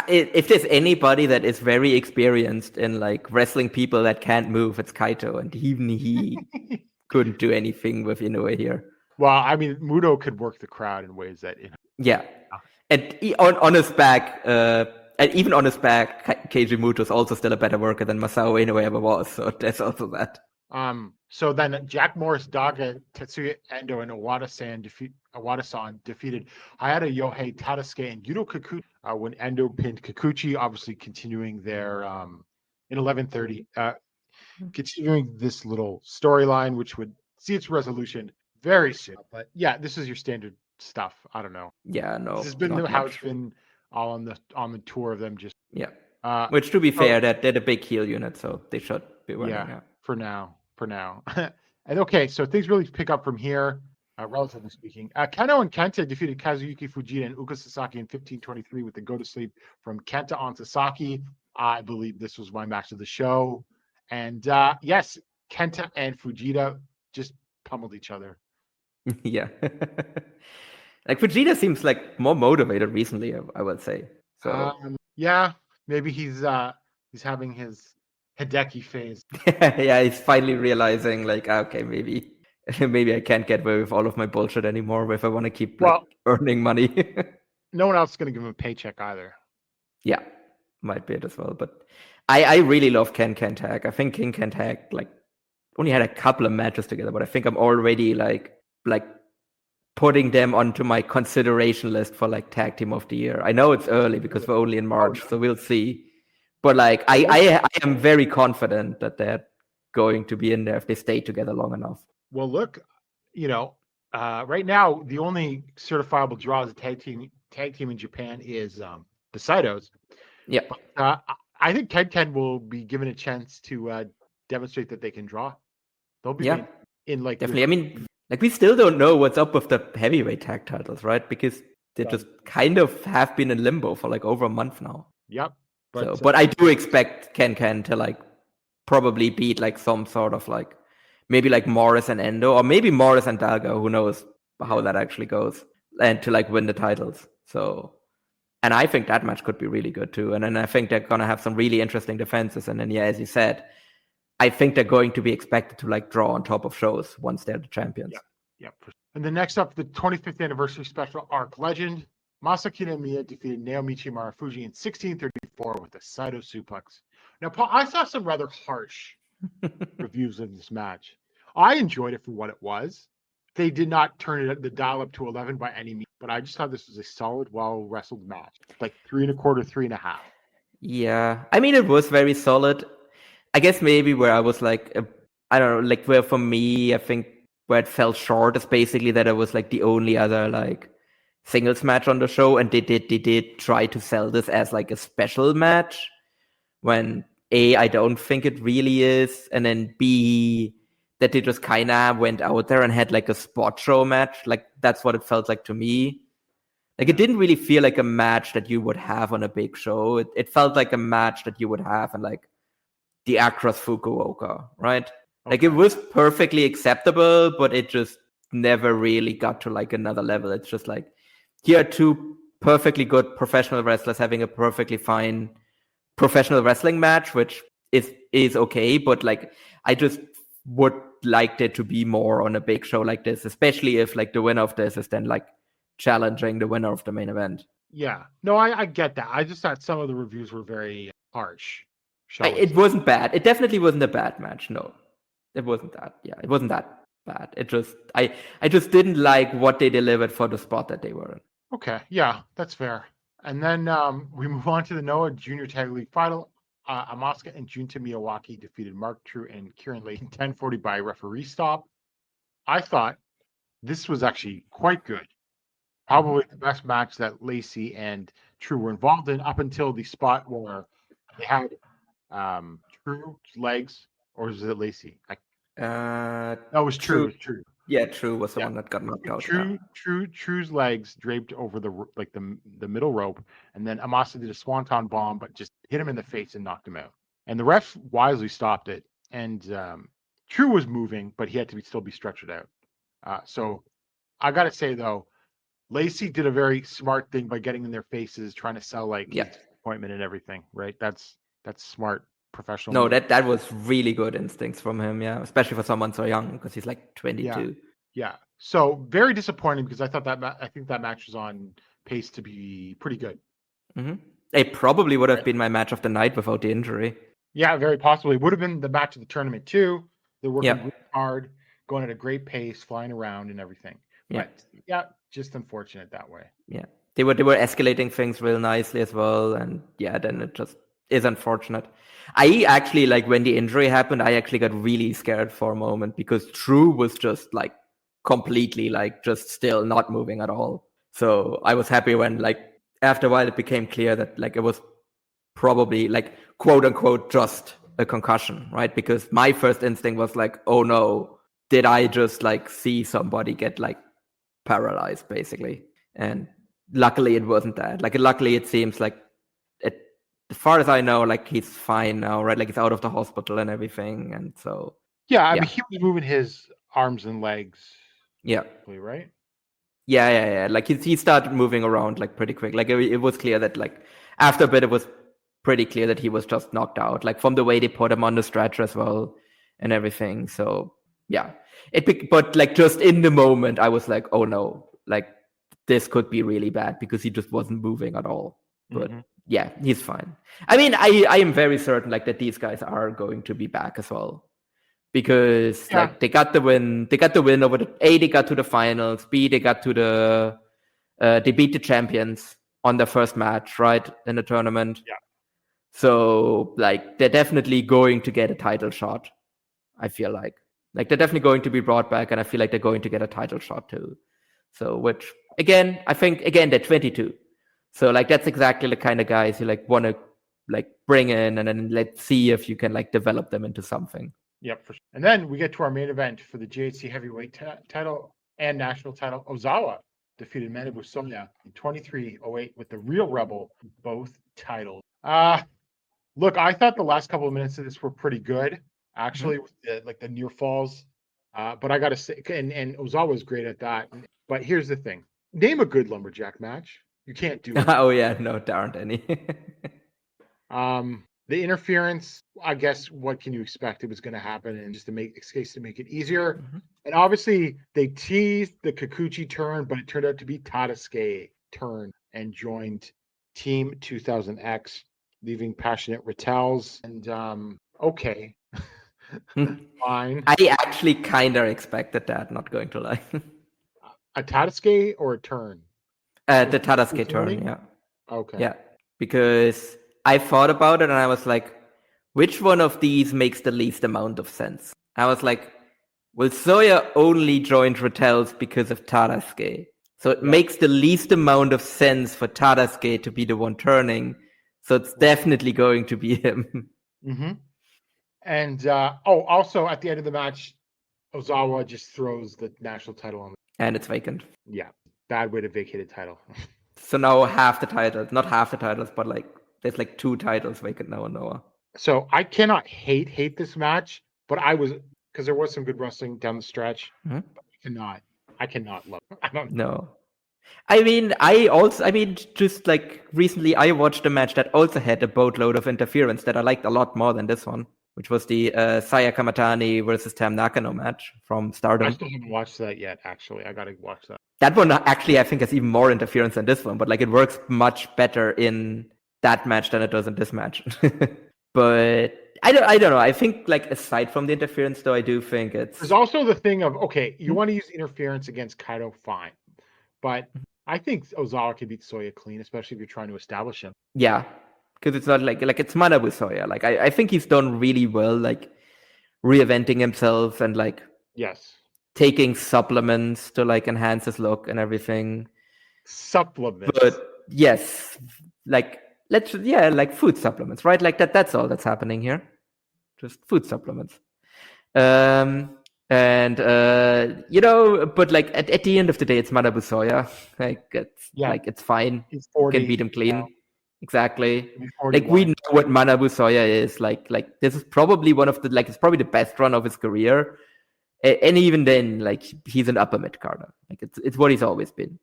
if there's anybody that is very experienced in like wrestling people that can't move, it's Kaito, and even he couldn't do anything with Inoue here. Well, I mean, Muto could work the crowd in ways that yeah, and on his back, and even on his back, Keiji Muto is also still a better worker than Masao Inoue ever was. So there's also that. So then Jack Morris, Daga, Tetsuya Endo, and Iwata-san defeated Hayata Yohei, Tadasuke, and Yuto Kikuchi when Endo pinned Kikuchi, obviously continuing their in 11:30, continuing this little storyline, which would see its resolution very soon. But yeah, this is your standard stuff. I don't know. Yeah, no. This has been how it's been all on the tour of them just. Yeah. Which, to be fair, that they're the big heel unit, so they should be winning. Yeah, for now. And okay, so things really pick up from here, relatively speaking. Kano and Kenta defeated Kazuyuki Fujita and Uka Sasaki in 15:23 with the go to sleep from Kenta on Sasaki. I believe this was my match of the show. And yes, Kenta and Fujita just pummeled each other. Yeah. Like Fujita seems like more motivated recently, I would say. So yeah, maybe he's having his Hideki phase. Yeah, he's finally realizing like, okay, maybe I can't get away with all of my bullshit anymore if I want to keep earning money. No one else is going to give him a paycheck either. Yeah, might be it as well. But I really love Ken Tag. I think Ken Tag like only had a couple of matches together, but I think I'm already like putting them onto my consideration list for like tag team of the year. I know it's early because we're only in March, so we'll see. But like I am very confident that they're going to be in there if they stay together long enough. Well, look, right now the only certifiable draw as a tag team in Japan is the Saitos. Yeah. I think Ken will be given a chance to demonstrate that they can draw. They'll be in like definitely. I mean, like we still don't know what's up with the heavyweight tag titles, right? Because they just kind of have been in limbo for like over a month now. Yep. But I do expect Ken to like probably beat like some sort of like maybe like Morris and Endo, or maybe Morris and Daga, who knows how that actually goes, and to like win the titles. So, and I think that match could be really good too. And then I think they're gonna have some really interesting defenses. And then as you said, I think they're going to be expected to like draw on top of shows once they're the champions. Yeah. And then next up, the 25th anniversary special Arc Legend. Masaki Miya defeated Naomichi Marufuji in 16:34 with a Saito suplex. Now, Paul, I saw some rather harsh reviews of this match. I enjoyed it for what it was. They did not turn the dial up to 11 by any means, but I just thought this was a solid, well-wrestled match. Like 3.25, 3.5. Yeah. I mean, it was very solid. I guess maybe where I was like, I don't know, like where for me, I think where it fell short is basically that it was like the only other like singles match on the show, and they did try to sell this as like a special match when I don't think it really is, and then B, that they just kind of went out there and had like a spot show match. Like that's what it felt like to me. Like it didn't really feel like a match that you would have on a big show. It felt like a match that you would have in like the Across Fukuoka, right? Okay. Like it was perfectly acceptable, but it just never really got to like another level. It's just like, here are two perfectly good professional wrestlers having a perfectly fine professional wrestling match, which is okay, but like I just would liked it to be more on a big show like this, especially if like the winner of this is then like challenging the winner of the main event. Yeah. No, I get that. I just thought some of the reviews were very harsh. It wasn't bad. It definitely wasn't a bad match. No, it wasn't that. Yeah, it wasn't that bad. It just I just didn't like what they delivered for the spot that they were in. Okay, yeah, that's fair. And then we move on to the Noah Junior Tag League final. Asuka and Jun Aoyagi defeated Mark True and Kieran Lee in 1040 by referee stop. I thought this was actually quite good. Probably the best match that Lacey and True were involved in up until the spot where they had True's legs, or was it Lacey? No, it was True. It was True. Yeah, True was the one that got knocked out. True's legs draped over the middle rope, and then Asuka did a swanton bomb, but just hit him in the face and knocked him out. And the ref wisely stopped it. And True was moving, but he had to still be stretchered out. So I got to say though, Lacey did a very smart thing by getting in their faces, trying to sell appointment and everything. Right? That's smart. Professional. No, that was really good instincts from him, yeah, especially for someone so young because he's like 22. Yeah. So very disappointing because I thought I think that match was on pace to be pretty good. Mm-hmm. It probably would have been my match of the night without the injury. Yeah, very possibly. It would have been the match of the tournament too. They're working really hard, going at a great pace, flying around and everything. But just unfortunate that way. Yeah. They were escalating things real nicely as well, and then it just is unfortunate. I actually, like, when the injury happened, I actually got really scared for a moment because True was just like completely like just still not moving at all. So I was happy when, like, after a while it became clear that like it was probably like quote unquote just a concussion, right? Because my first instinct was like, oh no, did I just like see somebody get like paralyzed basically? And luckily it wasn't that. Like, luckily it seems like as far as I know, like, he's fine now, right? Like, he's out of the hospital and everything, and so I mean, he was moving his arms and legs. Yeah. Right. Yeah. Like, he started moving around like pretty quick. Like, it was clear that like after a bit, it was pretty clear that he was just knocked out. Like, from the way they put him on the stretcher as well and everything. So yeah, but like just in the moment, I was like, oh no, like this could be really bad because he just wasn't moving at all. But yeah, he's fine. I mean, I am very certain like that these guys are going to be back as well, because like they got the win. They got the win over they got to the finals. B, they got to they beat the champions on their first match, right, in the tournament. Yeah. So like they're definitely going to get a title shot. I feel like they're definitely going to be brought back, and I feel like they're going to get a title shot too. So, which again, I think they're 22. So like that's exactly the kind of guys you like want to like bring in, and then let's see if you can like develop them into something. Yep, for sure. And then we get to our main event for the GHC heavyweight title and national title. OZAWA defeated Manabu Soya in 23:08 with the Real Rebel both titles. Look, I thought the last couple of minutes of this were pretty good, actually, with the near falls. But I got to say, and Ozawa was great at that. But here's the thing: name a good lumberjack match. You can't do it. Oh yeah, no, there aren't any. The interference, I guess, what can you expect? It was going to happen, and just to make it easier. And obviously, they teased the Kikuchi turn, but it turned out to be Tadasuke turn and joined Team 2000X, leaving Passionate Rattels. And okay, fine. I actually kind of expected that. Not going to lie. A Tadasuke or a turn? The Tadasuke turn, yeah. Okay. Yeah, because I thought about it and I was like, which one of these makes the least amount of sense? I was like, well, Soya only joined Rattels because of Tadasuke. So it makes the least amount of sense for Tadasuke to be the one turning. So it's definitely going to be him. And also at the end of the match, Ozawa just throws the national title on. And it's vacant. Yeah. Bad way to vacate a title. So now half the titles, not half the titles, but like there's like 2 titles vacant now in Noah. So I cannot hate this match, but because there was some good wrestling down the stretch. But I cannot love it. I don't know. No. I mean, just like recently I watched a match that also had a boatload of interference that I liked a lot more than this one, which was the Saya Kamatani versus Tam Nakano match from Stardom. I still haven't watched that yet, actually. I got to watch that. That one actually, I think, has even more interference than this one, but like it works much better in that match than it does in this match. But I don't know. I think like aside from the interference, though, I do think it's... There's also the thing of, okay, you want to use interference against Kaito, fine. But I think Ozawa can beat Soya clean, especially if you're trying to establish him. Yeah, because it's not like it's Manabu Soya. Like I think he's done really well, like reinventing himself and like Yes. taking supplements to like enhance his look and everything. Supplements. But yes, like like food supplements, right? Like that's all that's happening here. Just food supplements. But like at the end of the day, it's Manabu Soya. Like it's fine. He's 40. You can beat him clean. Now. Exactly. Like we know what Manabu Soya is. Like this is probably one of the it's probably the best run of his career. And even then, like he's an upper mid carder. Like it's what he's always been.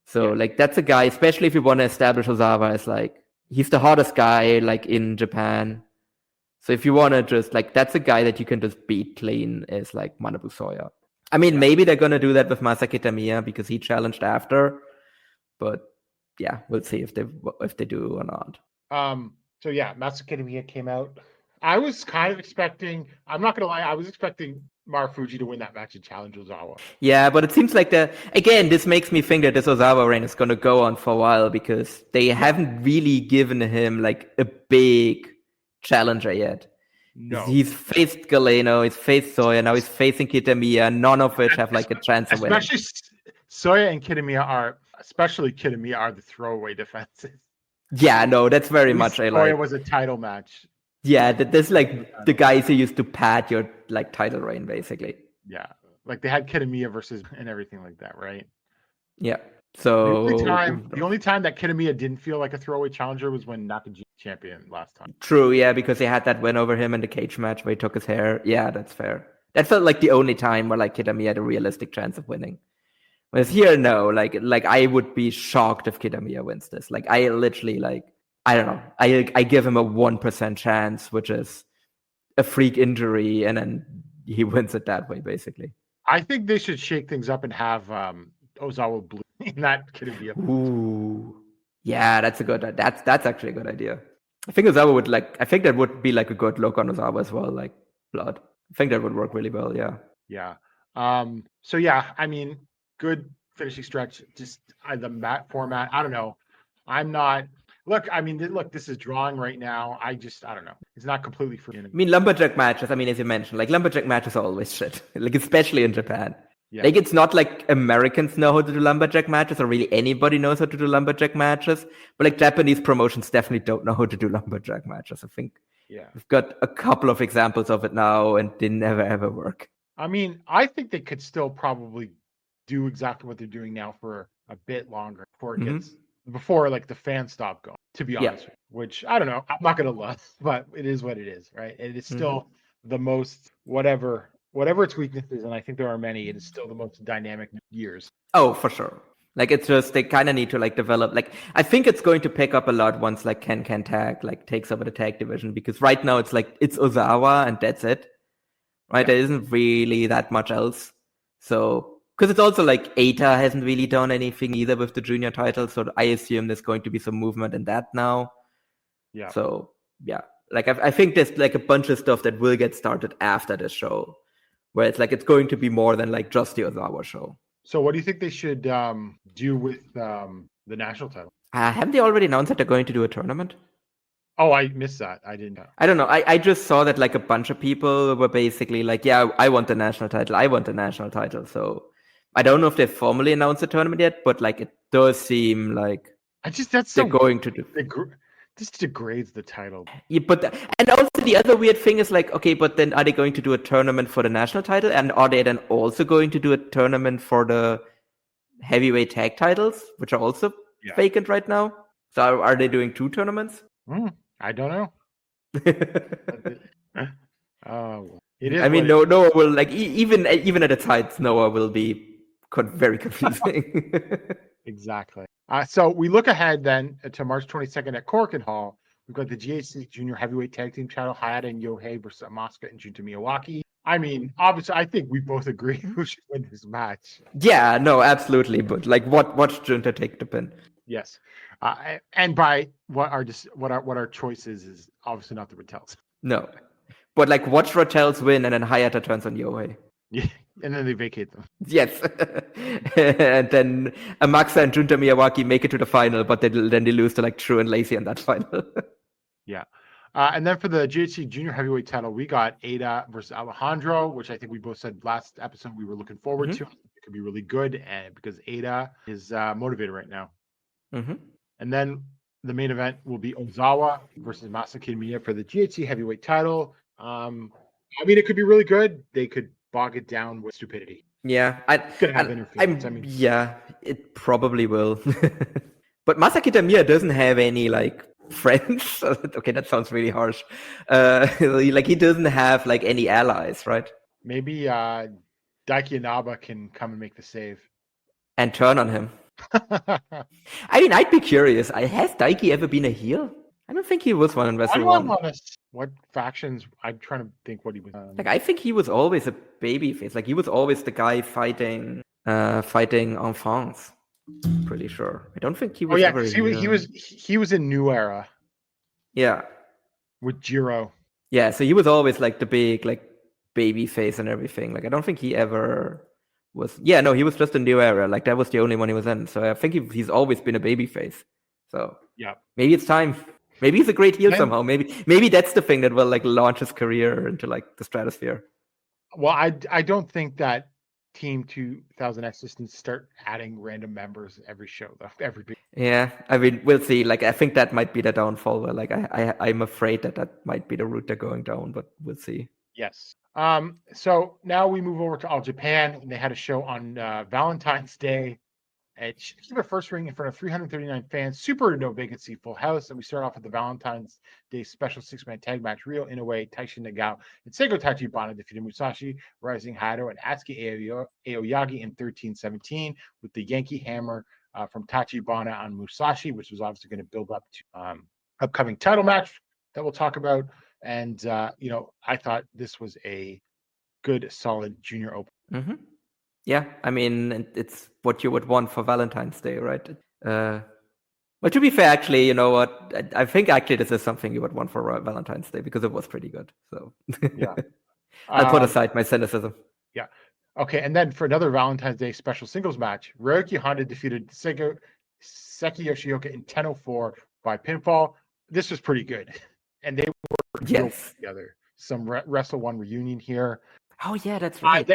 So like that's a guy, especially if you want to establish Ozawa as like he's the hottest guy like in Japan. So if you want to just like that's a guy that you can just beat clean as like Manabu Soya. I mean, maybe they're gonna do that with Masaki Tamiya because he challenged after, but yeah, we'll see if they do or not. So yeah, Masaki Tamiya came out. I was kind of expecting. I'm not gonna lie. I was expecting Marufuji to win that match and challenge Ozawa. Yeah, but it seems like this makes me think that this Ozawa reign is going to go on for a while because they haven't really given him like a big challenger yet. No. He's faced Galeno, he's faced Soya, now he's facing Kitamiya, none of which have like a chance of winning. Especially Soya and Kitamiya are the throwaway defenses. Yeah, no, that's very much a like... Soya was a title match. Yeah, there's like the guys who used to pad your like title reign, basically. Yeah, like they had Kitamiya versus and everything like that, right? Yeah. So the only time that Kitamiya didn't feel like a throwaway challenger was when Nakajima champion last time. True, yeah, because they had that win over him in the cage match where he took his hair. Yeah, that's fair. That felt like the only time where like Kitamiya had a realistic chance of winning. Whereas here, no, like I would be shocked if Kitamiya wins this. Like I literally like. I don't know. I give him a 1% chance, which is a freak injury, and then he wins it that way, basically. I think they should shake things up and have Ozawa blue in that Kitamiya. Ooh, yeah, that's actually a good idea. I think Ozawa would I think that would be like a good look on Ozawa as well, like blood. I think that would work really well. Yeah. Yeah. So yeah, I mean, good finishing stretch. Just the mat format. I don't know. I'm not. Look, this is drawing right now. I don't know. It's not completely free. I mean, lumberjack matches, as you mentioned, like lumberjack matches are always shit. Like, especially in Japan. Yeah. Like, it's not like Americans know how to do lumberjack matches or really anybody knows how to do lumberjack matches. But like Japanese promotions definitely don't know how to do lumberjack matches. I think we've got a couple of examples of it now and they never ever work. I mean, I think they could still probably do exactly what they're doing now for a bit longer before it gets... Before like the fans stop going, to be honest, which I don't know. I'm not gonna love, but it is what it is, right? And it's still the most whatever its weaknesses, and I think there are many. It is still the most dynamic years. Oh, for sure. Like it's just they kind of need to like develop. Like I think it's going to pick up a lot once like Ken Tag like takes over the tag division because right now it's like it's Ozawa and that's it, right? There isn't really that much else. So. Because it's also like Eita hasn't really done anything either with the junior title, so I assume there's going to be some movement in that now. Yeah. So yeah, like I think there's like a bunch of stuff that will get started after this show, where it's like it's going to be more than like just the Ozawa show. So what do you think they should do with the national title? Haven't they already announced that they're going to do a tournament? Oh, I missed that. I didn't know. I don't know. I just saw that like a bunch of people were basically like, yeah, I want the national title. I want the national title. So. I don't know if they formally announced the tournament yet, but like it does seem like they're going to do. This degrades the title. Yeah, and also the other weird thing is like, okay, but then are they going to do a tournament for the national title, and are they then also going to do a tournament for the heavyweight tag titles, which are also vacant right now? So are they doing two tournaments? I don't know. It is. I mean, Noah will like even at its height, Noah will be very confusing. Exactly. So we look ahead then to March 22nd at Corkin Hall We've got the GHC Junior Heavyweight Tag Team title, Hayata and Yohei versus Asuka and Junta Miyawaki. I mean, obviously, I think we both agree who should win this match. Yeah, no, absolutely. But like, what Junta take the pin? Yes, and by what our choice is obviously not the Rattels. No, but like, watch Rattels win, and then Hayata turns on Yohei. Yeah, and then they vacate them. Yes, and then Amaxa and Junta Miyawaki make it to the final, but then they lose to like True and Lacey in that final. Yeah. And then for the GHC Junior Heavyweight title, we got Ada versus Alejandro, which I think we both said last episode we were looking forward to. It could be really good, and because Ada is motivated right now. And then the main event will be Ozawa versus Masaki Miya for the GHC Heavyweight title. I mean, it could be really good. They could bog it down with stupidity. Yeah, It's gonna have interference. Yeah, it probably will. But Masaki Tamiya doesn't have any like friends. Okay, that sounds really harsh. Like he doesn't have like any allies, right? Maybe Daiki Inaba can come and make the save and turn on him. I mean, I'd be curious. Has Daiki ever been a heel? I don't think he was one in Wrestle One. What factions? I'm trying to think what he was. Like, I think he was always a babyface. Like, he was always the guy fighting Enfants. Pretty sure. I don't think he was. Oh yeah, ever he was in New Era. Yeah. With Jiro. Yeah, so he was always like the big like babyface and everything. Like, I don't think he ever was. Yeah, no, he was just a New Era. Like, that was the only one he was in. So I think he's always been a babyface. So yeah, maybe it's time. Maybe he's a great heel somehow. Maybe that's the thing that will like launch his career into like the stratosphere. Well, I don't think that Team 2000X just needs to start adding random members every show though. Yeah, I mean, we'll see. Like, I think that might be the downfall. Where, like, I'm afraid that might be the route they're going down, but we'll see. Yes. So now we move over to All Japan, and they had a show on Valentine's Day. It should their first ring in front of 339 fans. Super no vacancy, full house. And we start off with the Valentine's Day special 6-man tag match. Ryo Inoue, Taishin Nagao, and Seigo Tachibana defeated Musashi, Rising Hato, and Atsuki Aoyagi in 13-17 with the Yankee Hammer from Tachibana on Musashi, which was obviously going to build up to upcoming title match that we'll talk about. And, I thought this was a good, solid junior open. Mm-hmm. Yeah, I mean, it's what you would want for Valentine's Day, right? Well, to be fair, actually, you know what? I think actually this is something you would want for Valentine's Day because it was pretty good. So yeah, I'll put aside my cynicism. Yeah. Okay, and then for another Valentine's Day special singles match, Ryoki Honda defeated Seki Yoshioka in 10:04 by pinfall. This was pretty good, and they were together. Some Wrestle One reunion here. Oh yeah, that's right.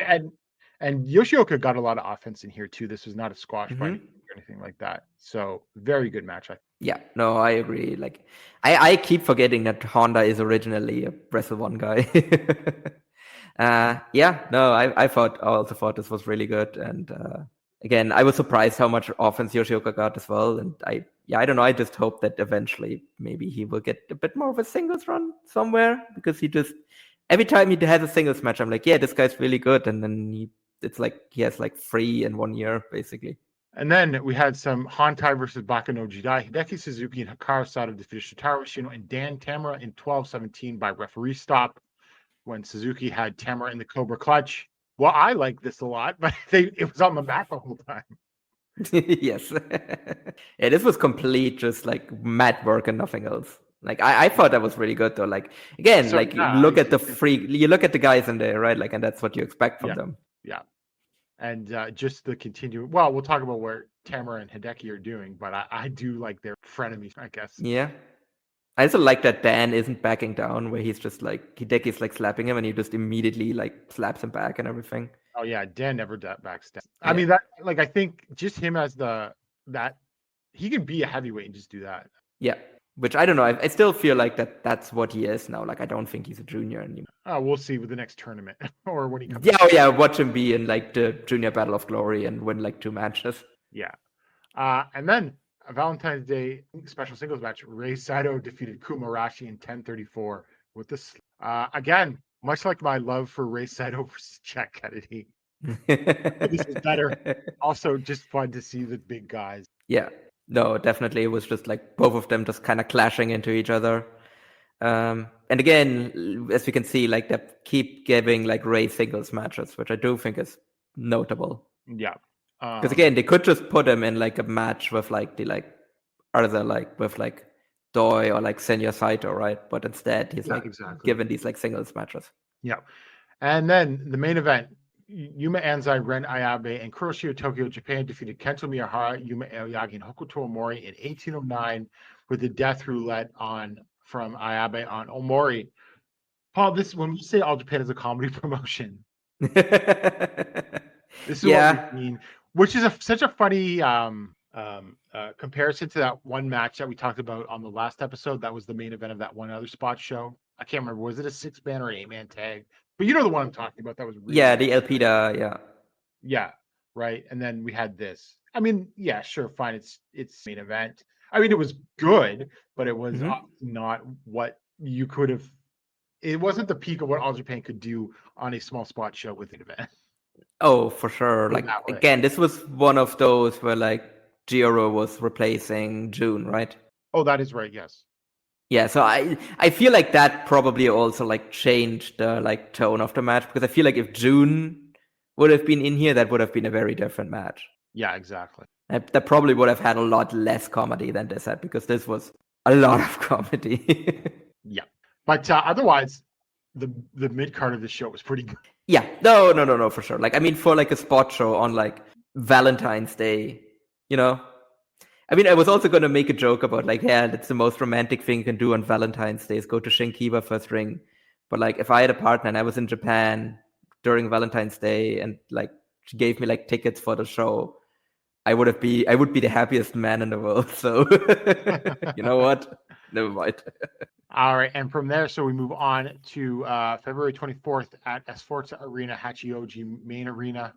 And Yoshioka got a lot of offense in here too. This was not a squash fight or anything like that. So very good match. Yeah, no, I agree. Like, I keep forgetting that Honda is originally a Wrestle One guy. Yeah, no, I also thought this was really good. And again, I was surprised how much offense Yoshioka got as well. And I don't know. I just hope that eventually maybe he will get a bit more of a singles run somewhere, because every time he has a singles match, I'm like, yeah, this guy's really good. And then it's like he has like 3 in 1 year, basically. And then we had some Hantai versus Baka no Jidai. Hideki Suzuki and Hikaru Sato defeated Shotaro Ishino and Dan Tamura in 12-17 by referee stop when Suzuki had Tamura in the Cobra Clutch. Well, I like this a lot, but it was on the mat the whole time. Yes. Yeah, this was complete just like mat work and nothing else. Like, I thought that was really good though. Like, again, so, like, you look at the guys in there, right? Like, and that's what you expect from them. Yeah. And just the continue. Well, we'll talk about where Tamura and Hideki are doing, but I do like their frenemies, I guess. Yeah. I also like that Dan isn't backing down, where he's just like, Hideki's like slapping him and he just immediately like slaps him back and everything. Oh yeah, Dan never backs down. Yeah. I mean, that, like, I think just him as that he can be a heavyweight and just do that. Yeah. Which I don't know. I still feel like that's what he is now. Like, I don't think he's a junior anymore. Oh, we'll see with the next tournament or when he comes. Yeah, yeah. Watch him be in like the Junior Battle of Glory and win like 2 matches. Yeah. And then a Valentine's Day special singles match. Rei Saito defeated Kumarashi in 10:34 with this. Again, much like my love for Rei Saito versus Jack Kennedy. This is better. Also, just fun to see the big guys. Yeah. No, definitely it was just like both of them just kind of clashing into each other. And again, as we can see, like they keep giving like Ray singles matches, which I do think is notable. Yeah. Because again, they could just put him in like a match with like the like other like with like Doi or like Jun Saito, right? But instead he's like given these like singles matches. Yeah. And then the main event, Yuma Anzai, Ren Ayabe, and Kuroshio Tokyo, Japan defeated Kento Miyahara, Yuma Aoyagi, and Hokuto Omori in 1809 with the death roulette from Ayabe on Omori. Paul, this when we say All Japan is a comedy promotion, this is what we mean, which is such a funny comparison to that one match that we talked about on the last episode. That was the main event of that one other spot show. I can't remember. Was it a 6-man or 8-man tag? But you know the one I'm talking about. That was really the Elpida, yeah, right. And then we had this. I mean, yeah, sure, fine. It's main event. I mean, it was good, but it was not what you could have. It wasn't the peak of what All Japan could do on a small spot show with an event. Oh, for sure. Like again, this was one of those where like Jiro was replacing Jun, right? Oh, that is right. Yes. Yeah, so I feel like that probably also like changed the like tone of the match, because I feel like if Jun would have been in here, that would have been a very different match. Yeah, exactly. That probably would have had a lot less comedy than this had, because this was a lot of comedy. Yeah, but otherwise, the mid card of the show was pretty good. Yeah, no, for sure. Like I mean, for like a spot show on like Valentine's Day, you know. I mean, I was also going to make a joke about like, yeah, that's the most romantic thing you can do on Valentine's Day is go to Shinkiba first ring. But like, if I had a partner and I was in Japan during Valentine's Day and like she gave me like tickets for the show, I would be the happiest man in the world. So you know what? Never mind. All right, and from there, so we move on to February 24th at Esforza Arena, Hachioji main arena,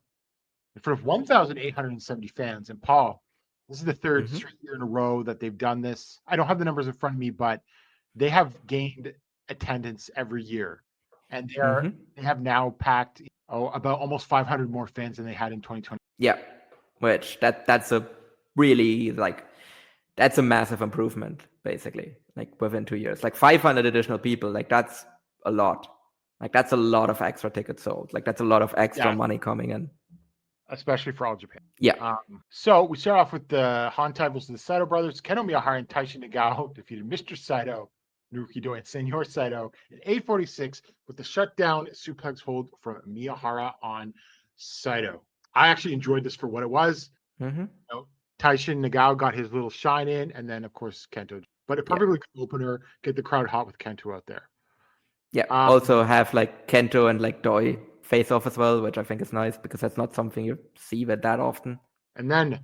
in front of 1,870 fans. And Paul, this is the third straight year in a row that they've done this. I don't have the numbers in front of me, but they have gained attendance every year, and they have now packed about almost 500 more fans than they had in 2020. Yeah, which that's a really like that's a massive improvement, basically. Like within 2 years, like 500 additional people, like that's a lot. Like that's a lot of extra tickets sold. Like that's a lot of extra money coming in. Especially for All Japan. Yeah. So we start off with the Hontai versus the Saito brothers. Kento Miyahara and Taishin Nagao defeated Mr. Saito, Naruki Doi, and Senor Saito in 846 with the shutdown suplex hold from Miyahara on Saito. I actually enjoyed this for what it was. You know, Taishin Nagao got his little shine in, and then of course Kento. But a perfectly good opener, get the crowd hot with Kento out there. Yeah. Also have like Kento and like Doi face off as well, which I think is nice because that's not something you see that often. And then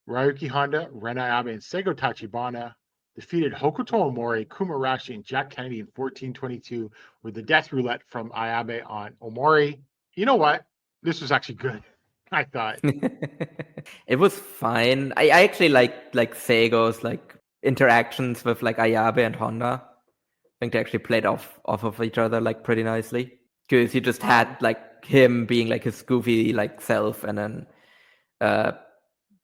Ryuki Honda, Ren Ayabe, and Seigo Tachibana defeated Hokuto Omori, Kumarashi, and Jack Kennedy in 1422 with the death roulette from Ayabe on Omori. You know what? This was actually good, I thought. It was fine. I actually like Seigo's like interactions with like Ayabe and Honda. I think they actually played off of each other like pretty nicely. Because he just had like him being like his goofy like self, and then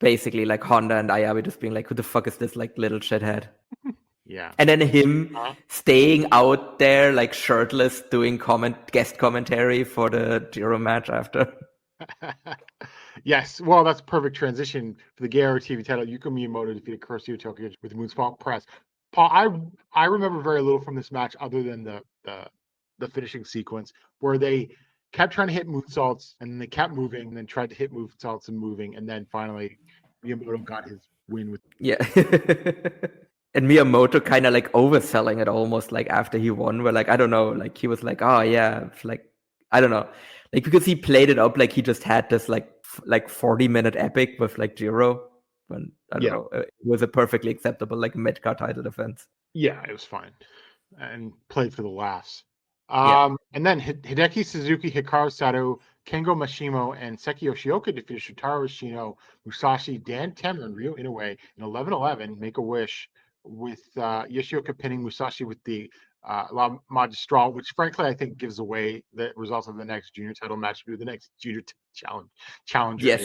basically like Honda and Ayabe just being like, who the fuck is this like little shithead? Yeah. And then him staying out there like shirtless doing guest commentary for the Jiro match after. Yes, well, that's a perfect transition for the Garo TV title. Yuka Miyamoto defeated Kuroshio Tokyo with the Moonspot Press. Paul, I remember very little from this match other than the finishing sequence where they kept trying to hit moonsaults and then they kept moving and then tried to hit moonsaults and moving, and then finally Miyamoto got his win with. Yeah. And Miyamoto kind of like overselling it almost like after he won, where like, I don't know, like he was like, oh yeah, like, I don't know, like because he played it up like he just had this like 40-minute epic with like Jiro, when I don't know, it was a perfectly acceptable like mid-card title defense. Yeah, it was fine and played for the laughs. And then Hideki Suzuki, Hikaru Sato, Kengo Mashimo, and Seki Yoshioka defeated Shotaro Ishino, Musashi, Dan Temer, and Ryo Inoue in 11-11, Make a Wish, with Yoshioka pinning Musashi with the La Magistral, which frankly I think gives away the results of the next junior title match, the next junior challenger. Yes,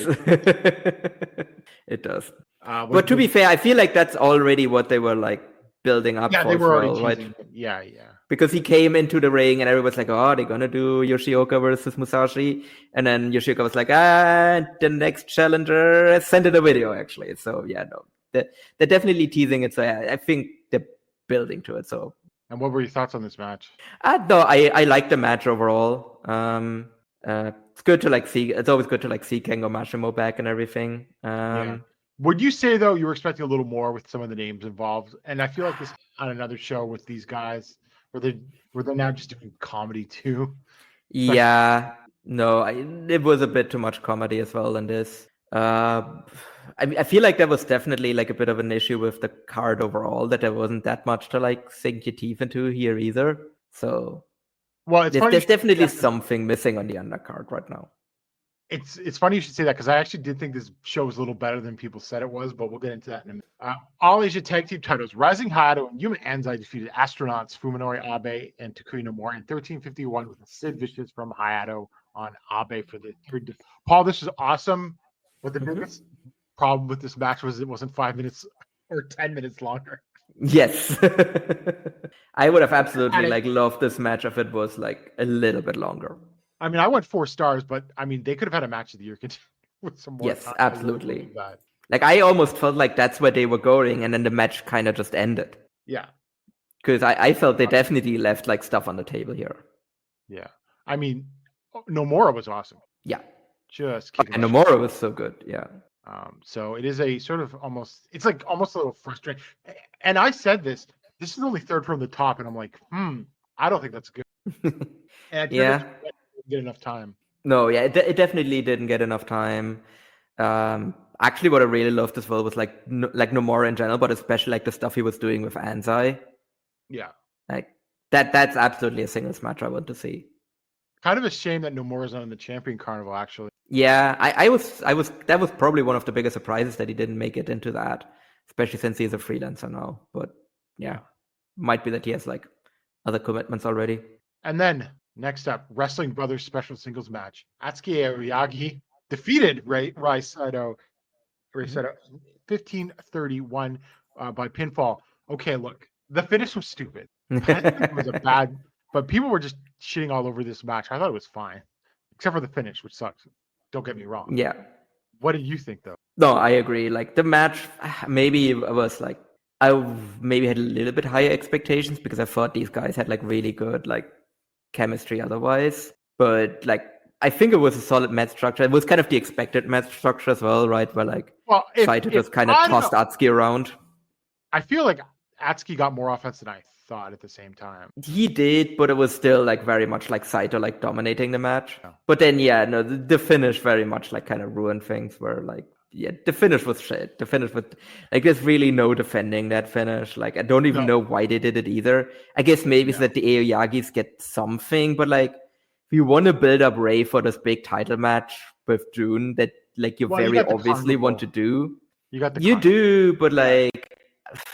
it does. But to be fair, I feel like that's already what they were like building up for they were already right? teasing it. Yeah. Because he came into the ring and everyone's like, oh, they're gonna do Yoshioka versus Musashi, and then Yoshioka was like, the next challenger sent it a video actually. So yeah, no, they're definitely teasing it. So I think they're building to it. So. And what were your thoughts on this match? No, I like the match overall. It's good to like see. It's always good to like see Kengo Mashimo back and everything. Would you say though you were expecting a little more with some of the names involved? And I feel like this on another show with these guys where they're now just doing comedy too. Yeah, no, it was a bit too much comedy as well in this. I feel like there was definitely like a bit of an issue with the card overall, that there wasn't that much to like sink your teeth into here either. So, well, there's definitely something missing on the undercard right now. It's funny you should say that because I actually did think this show was a little better than people said it was, but we'll get into that in a minute. All Asia Tag Team titles: Rising Hayato and Yuma Aoyagi defeated Astronauts Fuminori Abe and Takuya Nomura in 13:51 with a Sid Vicious from Hayato on Abe for the third. Paul, this was awesome, but the biggest problem with this match was it wasn't 5 minutes or 10 minutes longer. Yes. I would have absolutely like loved this match if it was like a little bit longer. I mean, I went 4 stars, but I mean, they could have had a match of the year with some more. Yes, absolutely. Like, I almost felt like that's where they were going, and then the match kind of just ended. Yeah. Because I felt they definitely left like stuff on the table here. Yeah. I mean, Nomura was awesome. Yeah. Just kicking. And Nomura was so good. Yeah. So it is a sort of almost a little frustrating. And I said this is only third from the top, and I'm like, I don't think that's good. And yeah. Get enough time. No, yeah, it definitely didn't get enough time. Actually, what I really loved as well was like Nomura in general, but especially like the stuff he was doing with Anzai. Yeah, like that's absolutely a singles match I want to see. Kind of a shame that Nomura's not in the Champion Carnival, actually. Yeah, I was that was probably one of the biggest surprises that he didn't make it into that, especially since he's a freelancer now. But yeah, might be that he has like other commitments already. And then next up, Wrestling Brothers Special Singles Match. Atsuki Aoyagi defeated Rai Saito 15-31 by pinfall. Okay, look, the finish was stupid. It was a bad, but people were just shitting all over this match. I thought it was fine, except for the finish, which sucks. Don't get me wrong. Yeah. What did you think, though? No, I agree. Like the match, maybe it was like I maybe had a little bit higher expectations because I thought these guys had like really good like chemistry otherwise. But like I think it was a solid match structure. It was kind of the expected match structure as well, right? Where like Saito just kind of tossed Atsuki around. I feel like Atsuki got more offense than I thought at the same time. He did, but it was still like very much like Saito like dominating the match. Yeah. But then the finish very much like kind of ruined things where like the finish was shit. The finish was like there's really no defending that finish. Like I don't even know why they did it either. I guess maybe it's that the Aoyagis get something, but like if you want to build up Ray for this big title match with June that like you very obviously want to do. You do, but like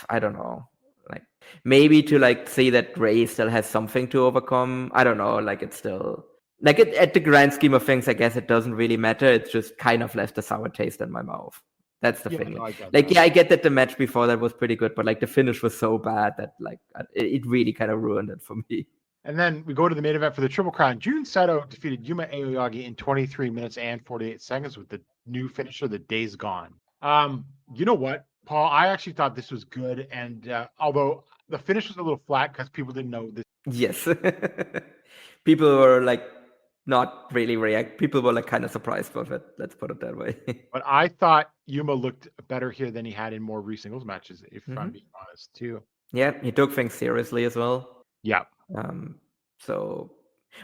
I don't know. Like maybe to like see that Ray still has something to overcome. I don't know. Like it's still like at the grand scheme of things, I guess it doesn't really matter. It's just kind of left a sour taste in my mouth. That's the thing. No, I get that the match before that was pretty good, but like the finish was so bad that like it really kind of ruined it for me. And then we go to the main event for the Triple Crown. Jun Saito defeated Yuma Aoyagi in 23 minutes and 48 seconds with the new finisher, the Days Gone. You know what, Paul? I actually thought this was good, and although the finish was a little flat because people didn't know this. Yes, people were like not really people were like kind of surprised with it. Let's put it that way. But I thought Yuma looked better here than he had in more recent singles matches, if I'm being honest, too. Yeah, he took things seriously as well. Yeah. So,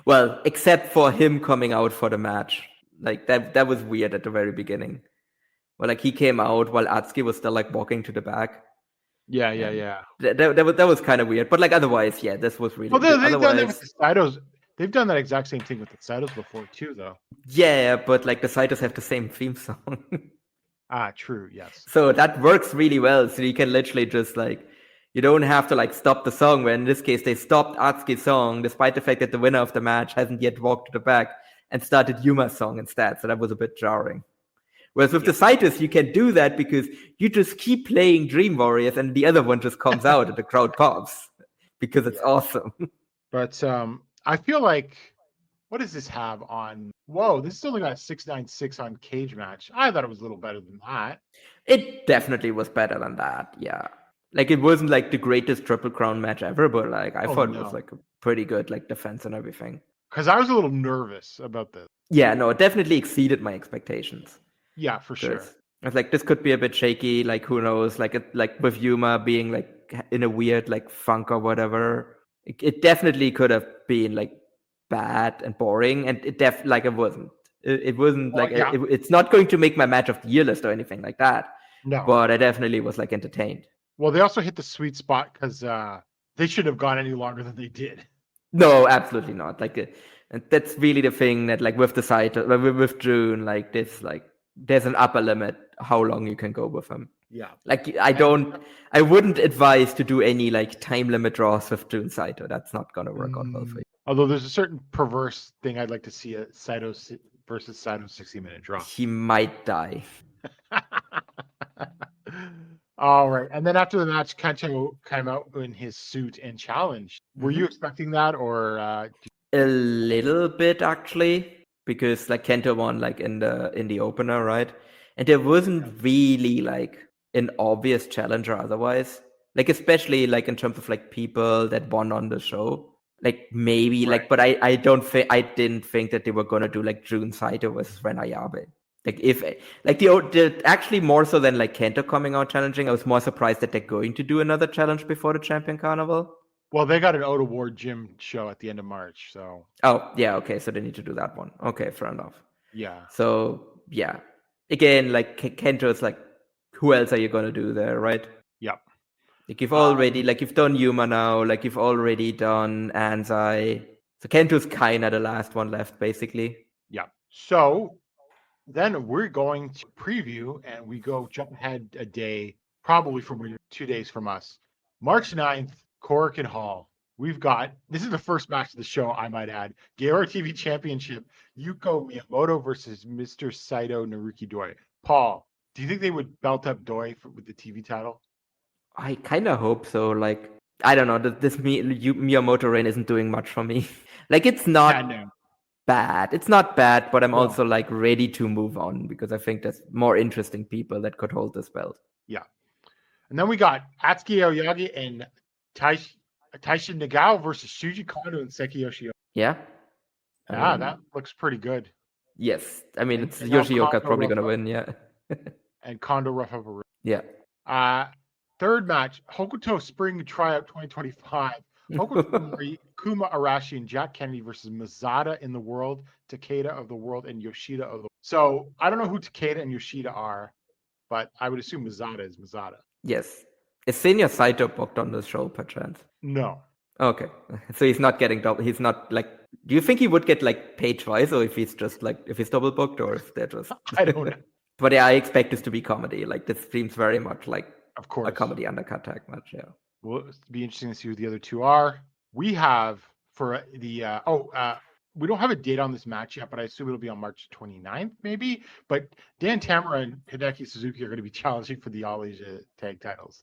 well, except for him coming out for the match, like that was weird at the very beginning. Well, like he came out while Atsuki was still like walking to the back. Yeah. That was kind of weird, but like otherwise, this was really. Well, they've done that with the Saitos. They've done that exact same thing with the Saitos before too, though. Yeah, but like the Saitos have the same theme song. True. Yes. So that works really well. So you can literally just like. You don't have to like stop the song, where in this case they stopped Atsuki's song despite the fact that the winner of the match hasn't yet walked to the back and started Yuma's song instead. So that was a bit jarring. Whereas with the Saitos, you can do that because you just keep playing Dream Warriors and the other one just comes out and the crowd pops because it's awesome. But I feel like, what does this have on? Whoa, this has only got a 696 on Cage Match. I thought it was a little better than that. It definitely was better than that, yeah. Like, it wasn't like the greatest Triple Crown match ever, but like I thought it was like a pretty good like defense and everything. Because I was a little nervous about this. Yeah, no, it definitely exceeded my expectations. Yeah, for sure. I was like, this could be a bit shaky. Like, who knows? Like, like with Yuma being like in a weird like funk or whatever, it definitely could have been like bad and boring. And it wasn't. It wasn't like it's not going to make my match of the year list or anything like that. No, but I definitely was like entertained. Well, they also hit the sweet spot because they shouldn't have gone any longer than they did. No, absolutely not. Like, and that's really the thing that like with the site with June, like this, like there's an upper limit how long you can go with him. Yeah. Like I wouldn't advise to do any like time limit draws with Jun Saito. That's not gonna work out well for you. Although there's a certain perverse thing I'd like to see a Saito versus Saito 60-minute draw. He might die. All right. And then after the match, Kento came out in his suit and challenged. Were you expecting that or a little bit actually? Because like Kento won like in the opener, right? And there wasn't really like an obvious challenger otherwise. Like especially like in terms of like people that won on the show. Like maybe like, but I didn't think that they were gonna do like Jun Saito versus Ren Ayabe. Like if like the actually more so than like Kento coming out challenging, I was more surprised that they're going to do another challenge before the Champion Carnival. Well, they got an Oda Ward gym show at the end of March, so. Oh yeah, okay, so they need to do that one. Okay, fair enough. Yeah. So yeah, again, like Kento's like, who else are you gonna do there, right? Yep. Like you've already like you've done Yuma now, like you've already done Anzai. So Kento's kind of the last one left, basically. Yeah. So then we're going to preview, and we go jump ahead a day, probably from 2 days from us. March 9th, Korakuen Hall. We've got, this is the first match of the show, I might add, Gerard TV Championship, Yuko Miyamoto versus Mr. Saito Naruki Doi. Paul, do you think they would belt up Doi with the TV title? I kind of hope so. Like, I don't know, this Miyamoto reign isn't doing much for me. Like, it's not bad. It's not bad, but I'm also like ready to move on because I think there's more interesting people that could hold this belt. Yeah. And then we got Atsuki Aoyagi and Taishin Nagao versus Shuji Kondo and Seki Yoshioka. Yeah. That looks pretty good. Yes. I mean, it's Yoshioka probably going to win, yeah. And Kondo rough up a room. Yeah. Third match, Hokuto Spring Tryout 2025. Hokuto Kuma Arashi and Jack Kennedy versus Mazada in the world, Takeda of the world, and Yoshida of the world. So I don't know who Takeda and Yoshida are, but I would assume Mazada is Mazada. Yes. Is Senior Saito booked on this show, perchance? No. Okay. So he's not getting double. He's not like. Do you think he would get like paid twice, or if he's just like if he's double booked, or if they're just? I don't know. But yeah, I expect this to be comedy. Like this seems very much like of course a comedy undercut tag match. Yeah. Well, it'll be interesting to see who the other two are. We have for the we don't have a date on this match yet, but I assume it'll be on March 29th, maybe. But Dan Tamura and Hideki Suzuki are going to be challenging for the All Asia tag titles.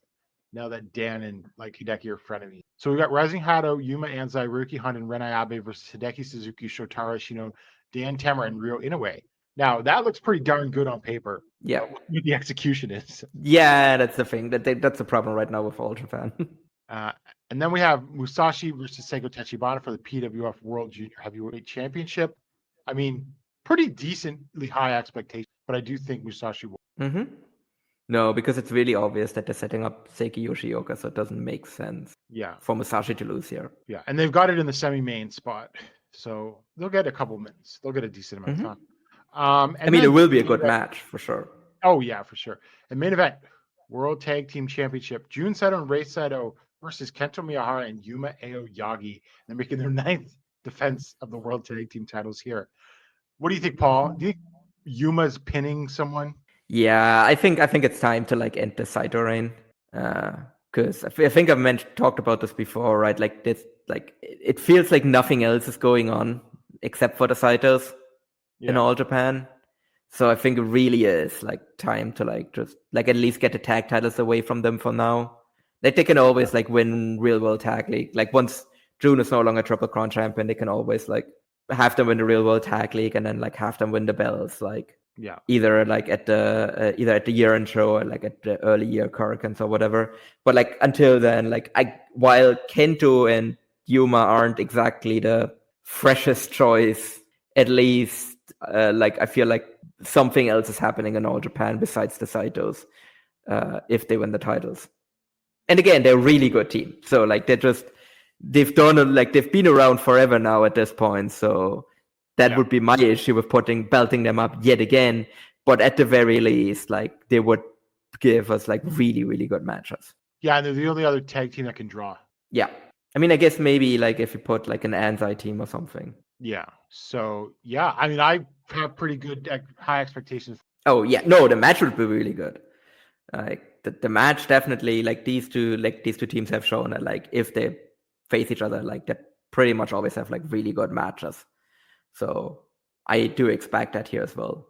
Now that Dan and like Hideki are frenemies. So we've got Rising Hado, Yuma Anzai, Ruki Hunt, and Ren Ayabe versus Hideki Suzuki, Shotaro Shino, Dan Tamura, and Ryo Inoue. Now that looks pretty darn good on paper. Yeah. What the execution is. Yeah, that's the thing. That's the problem right now with All Japan. And then we have Musashi versus Seigo Tachibana for the PWF World Junior Heavyweight Championship. I mean, pretty decently high expectations, but I do think Musashi will. Mm-hmm. No, because it's really obvious that they're setting up Seiki Yoshioka, so it doesn't make sense. Yeah. For Musashi to lose here. Yeah, and they've got it in the semi-main spot, so they'll get a couple minutes. They'll get a decent amount of time. I mean, it will be a good match for sure. Oh yeah, for sure. And main event, World Tag Team Championship, Jun Saito and Rei Saito versus Kento Miyahara and Yuma Aoyagi. They're making their 9th defense of the World Tag Team titles here. What do you think, Paul? Do you think Yuma's pinning someone? Yeah, I think it's time to like end the Saito reign. Because I think I've talked about this before, right? Like this, like it feels like nothing else is going on except for the Saitos in All Japan. So I think it really is like time to like just like at least get the tag titles away from them for now. Like they can always like win Real World Tag League. Like once June is no longer Triple Crown champion, they can always like have them win the Real World Tag League and then like have them win the belts. Like either like at the year-end show or like at the early year Hurricanes or whatever. But like until then, like while Kento and Yuma aren't exactly the freshest choice, at least like I feel like something else is happening in All Japan besides the Saitos if they win the titles. And again, they're a really good team. So like they've been around forever now at this point. So that would be my issue with belting them up yet again. But at the very least, like they would give us like really, really good matchups. Yeah, and they're the only other tag team that can draw. Yeah. I mean, I guess maybe like if you put like an Anzai team or something. Yeah. So yeah, I mean, I have pretty good high expectations. Oh yeah, no, the match would be really good. Like the match definitely, like these two teams have shown that like if they face each other, like they pretty much always have like really good matches. So I do expect that here as well.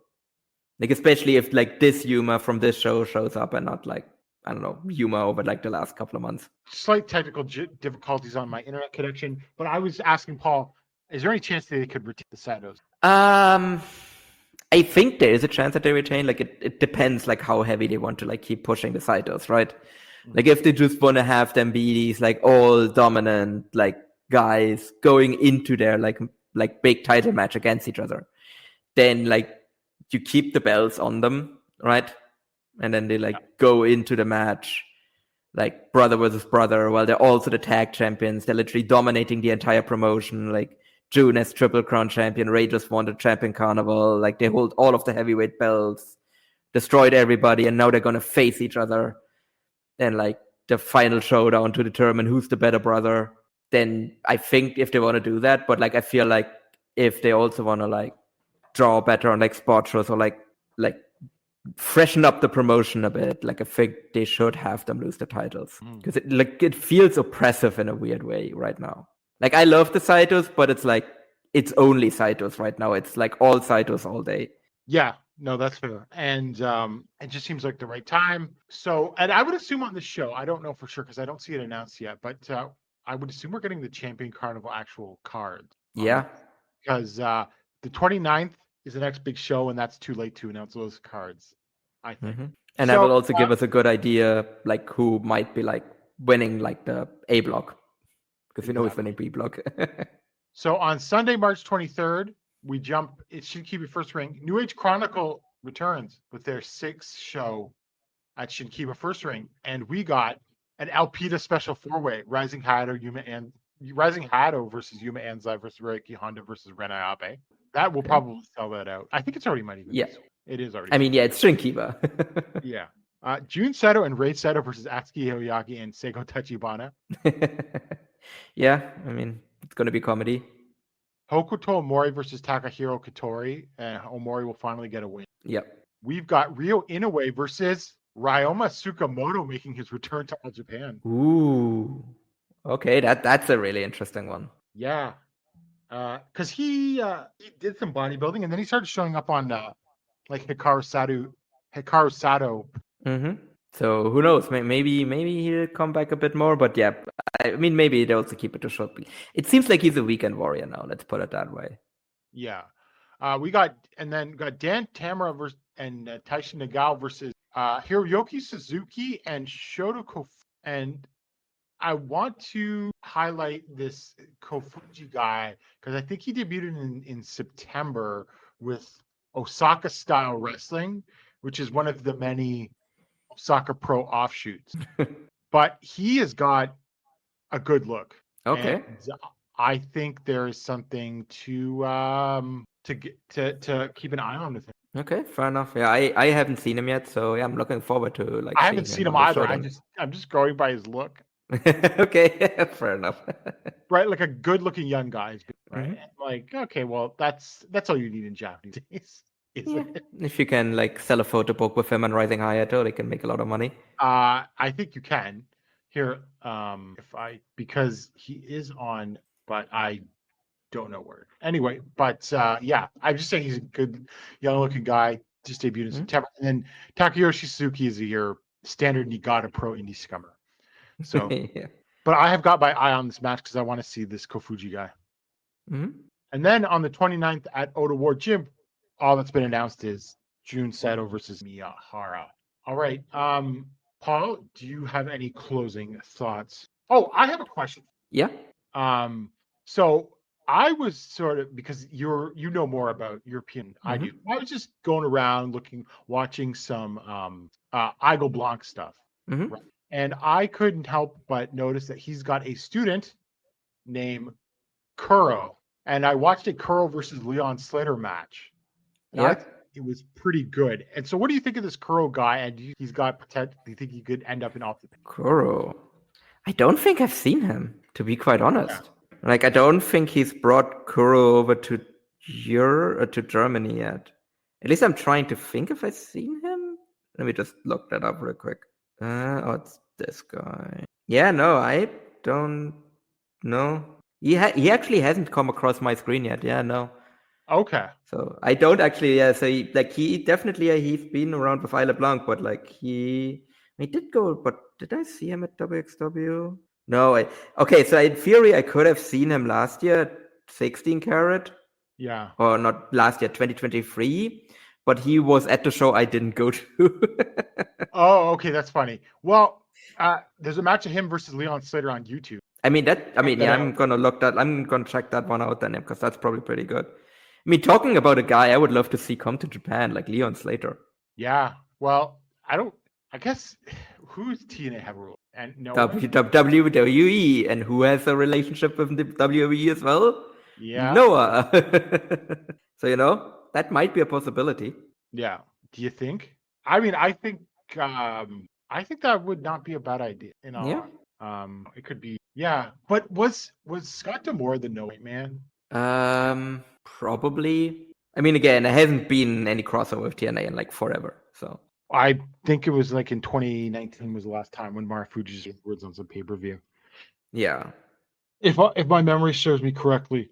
Like especially if like this Yuma from this show shows up and not like I don't know Yuma over like the last couple of months. Slight technical difficulties on my internet connection, but I was asking Paul, is there any chance that they could retain the Saitos? I think there is a chance that they retain. Like it depends like how heavy they want to like keep pushing the Saitos, right? Mm-hmm. Like if they just want to have them be these like all dominant like guys going into their like big title match against each other, then like you keep the belts on them, right? And then they like go into the match like brother versus brother while they're also the tag champions. They're literally dominating the entire promotion. Like June as Triple Crown champion, Ray just won the Champion Carnival. Like they hold all of the heavyweight belts, destroyed everybody, and now they're gonna face each other. And like the final showdown to determine who's the better brother. Then I think if they want to do that, but like I feel like if they also want to like draw better on like spot shows or like freshen up the promotion a bit, like I think they should have them lose the titles because it feels oppressive in a weird way right now. Like I love the Saitos, but it's like it's only Saitos right now. It's like all Saitos all day. Yeah, no, that's fair. And it just seems like the right time. So, and I would assume on the show, I don't know for sure because I don't see it announced yet, but I would assume we're getting the Champion Carnival actual card. Yeah. Because the 29th is the next big show, and that's too late to announce those cards, I think. Mm-hmm. And that will also give us a good idea, like who might be like winning like the A block. Because we know who's winning B block. So on Sunday, March 23rd, we jump. It should keep it first ring. New Age Chronicle returns with their 6th show at Shinkiba First Ring, and we got an Alpida special 4-way: Rising Hado versus Yuma Anzai versus Reiki Honda versus Ren Ayabe. That will probably sell that out. I think it's already might even. Yeah, it is already. I mean, yeah, it's Shinkiba. Yeah. Jun Saito and Rei Saito versus Atsuki Aoyagi and Seigo Tachibana. Yeah, I mean, it's going to be comedy. Hokuto Omori versus Takahiro Katori, and Omori will finally get a win. Yep. We've got Ryo Inoue versus Ryoma Tsukamoto making his return to All Japan. Ooh. Okay, that's a really interesting one. Yeah. Because he did some bodybuilding, and then he started showing up on like Hikaru Sato. Mm-hmm. So who knows? Maybe he'll come back a bit more. But yeah, I mean, maybe they also keep it to short. It seems like he's a weekend warrior now. Let's put it that way. Yeah. We got Dan Tamura versus and Taishin Nagao versus Hiroyuki Suzuki and Shoto Kofuji. And I want to highlight this Kofuji guy because I think he debuted in September with Osaka Style Wrestling, which is one of the many Osaka Pro offshoots. But he has got a good look. Okay. And I think there is something to keep an eye on with him. Okay, fair enough. Yeah, I haven't seen him yet, so yeah, I'm looking forward to like. I haven't seen him either. I'm just going by his look. Okay, fair enough. Right, like a good-looking young guy, right? Mm-hmm. Like, okay, well, that's all you need in Japanese days. Yeah. If you can like sell a photo book with him and Rising Hayato, they can make a lot of money. I think you can. Here, because he is on, but I don't know where. Anyway, but yeah, I'm just saying he's a good young-looking guy. just debuted in September. And then Takayoshi Suzuki is your standard Niigata Pro Indie scummer. So, Yeah. but I have got my eye on this match because I want to see this Kofuji guy. Mhm. And then on the 29th at Oda War Gym, all that's been announced is Jun Saito versus Miyahara. All right. Paul, do you have any closing thoughts? Oh, I have a question. Yeah. So I was sort of, because you know more about European I do. I was just going around watching some Igel Blanc stuff. Mhm. Right? And I couldn't help but notice that he's got a student named Kuro. And I watched a Kuro versus Leon Slater match. And it was pretty good. And so what do you think of this Kuro guy? And he's got potential. Do you think he could end up in All Japan? Kuro. I don't think I've seen him, to be quite honest. Like, I don't think he's brought Kuro over to Germany yet. At least I'm trying to think if I've seen him. Let me just look that up real quick. It's this guy. Yeah, no, I don't know. He actually hasn't come across my screen yet. Yeah, no. Okay. So I don't actually. Yeah. So he definitely he's been around with Isle Blanc, but like he did go. But did I see him at WXW? No. Okay. So in theory, I could have seen him last year, 16 Carat. Yeah. Or not last year, 2023. But he was at the show I didn't go to. Oh, okay, that's funny. Well, there's a match of him versus Leon Slater on YouTube. I'm gonna look that. I'm gonna check that one out then, because that's probably pretty good. I mean, talking about a guy I would love to see come to Japan, like Leon Slater. Yeah. Well, I guess who's TNA have a rule? And no WWE, and who has a relationship with the WWE as well? Yeah. Noah. So that might be a possibility. Yeah. Do you think? I mean, I think that would not be a bad idea. Yeah. It could be. Yeah. But was Scott D'Amore the No Weight Man? Probably. I mean, again, there hasn't been any crossover with TNA in like forever. So I think it was like in 2019 was the last time when Marufuji just words on some pay-per-view. Yeah. If my memory serves me correctly,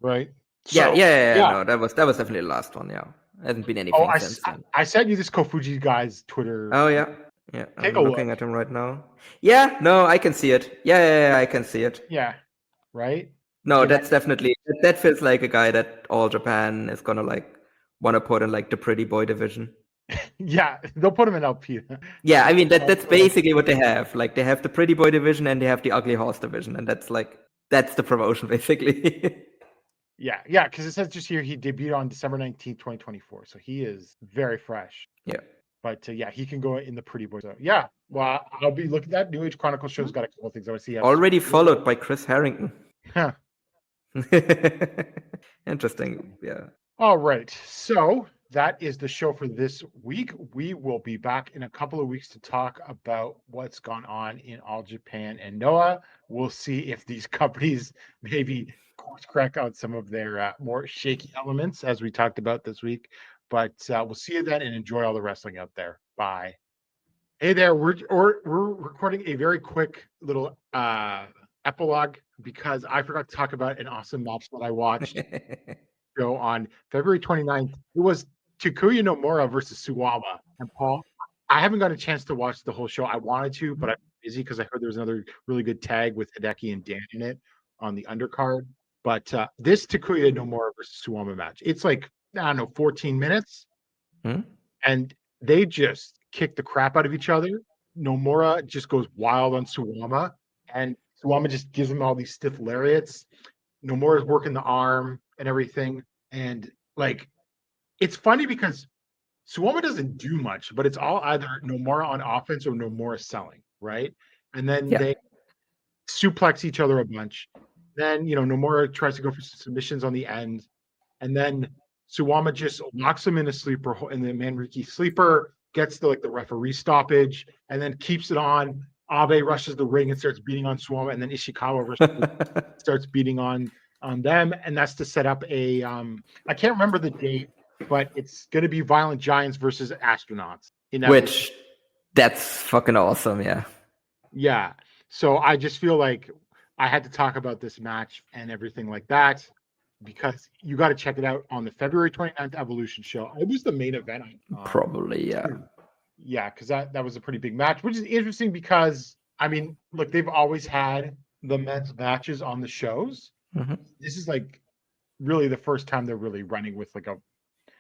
right? So, yeah. No, that was definitely the last one. Yeah, hasn't been anything since then. I sent you this Kofuji guy's Twitter. Oh yeah. I'm looking at him right now. Yeah, no, I can see it. Yeah, I can see it. Yeah, right. No, that's definitely that feels like a guy that All Japan is gonna like want to put in like the pretty boy division. Yeah, they'll put him in LP. Yeah, I mean that's basically what they have. Like they have the pretty boy division and they have the ugly horse division, and that's the promotion basically. Yeah, because it says just here he debuted on December 19th, 2024. So he is very fresh. Yeah. But he can go in the pretty boy. So yeah, well, I'll be looking at that New Age Chronicles show's got a couple of things I want to see. Already followed by Chris Harrington. Huh. Interesting. Yeah. All right. So that is the show for this week. We will be back in a couple of weeks to talk about what's gone on in All Japan and Noah. We'll see if these companies maybe course correct on some of their more shaky elements, as we talked about this week. But we'll see you then, and enjoy all the wrestling out there. Bye. Hey there, we're recording a very quick little epilogue because I forgot to talk about an awesome match that I watched go on February 29th. It was Takuya Nomura versus Suwama. And Paul, I haven't got a chance to watch the whole show. I wanted to, but I'm busy because I heard there was another really good tag with Hideki and Dan in it on the undercard. But this Takuya Nomura versus Suwama match, it's like, I don't know, 14 minutes. And they just kick the crap out of each other. Nomura just goes wild on Suwama, and Suwama just gives him all these stiff lariats. Nomura's working the arm and everything. And like, it's funny because Suwama doesn't do much, but it's all either Nomura on offense or Nomura selling, right? And then they suplex each other a bunch. Then, Nomura tries to go for some submissions on the end. And then Suwama just locks him in a sleeper, in the Manriki sleeper, gets the referee stoppage, and then keeps it on. Abe rushes the ring and starts beating on Suwama, and then Ishikawa starts beating on them. And that's to set up a, I can't remember the date, but it's going to be Violent Giants versus Astronauts. That's fucking awesome, yeah. Yeah. So I just feel like I had to talk about this match and everything like that. because you got to check it out on the February 29th Evolution show. It was the main event. Probably, yeah. Yeah, because that was a pretty big match, which is interesting because, I mean, look, they've always had the men's matches on the shows. Mm-hmm. This is like really the first time they're really running with like a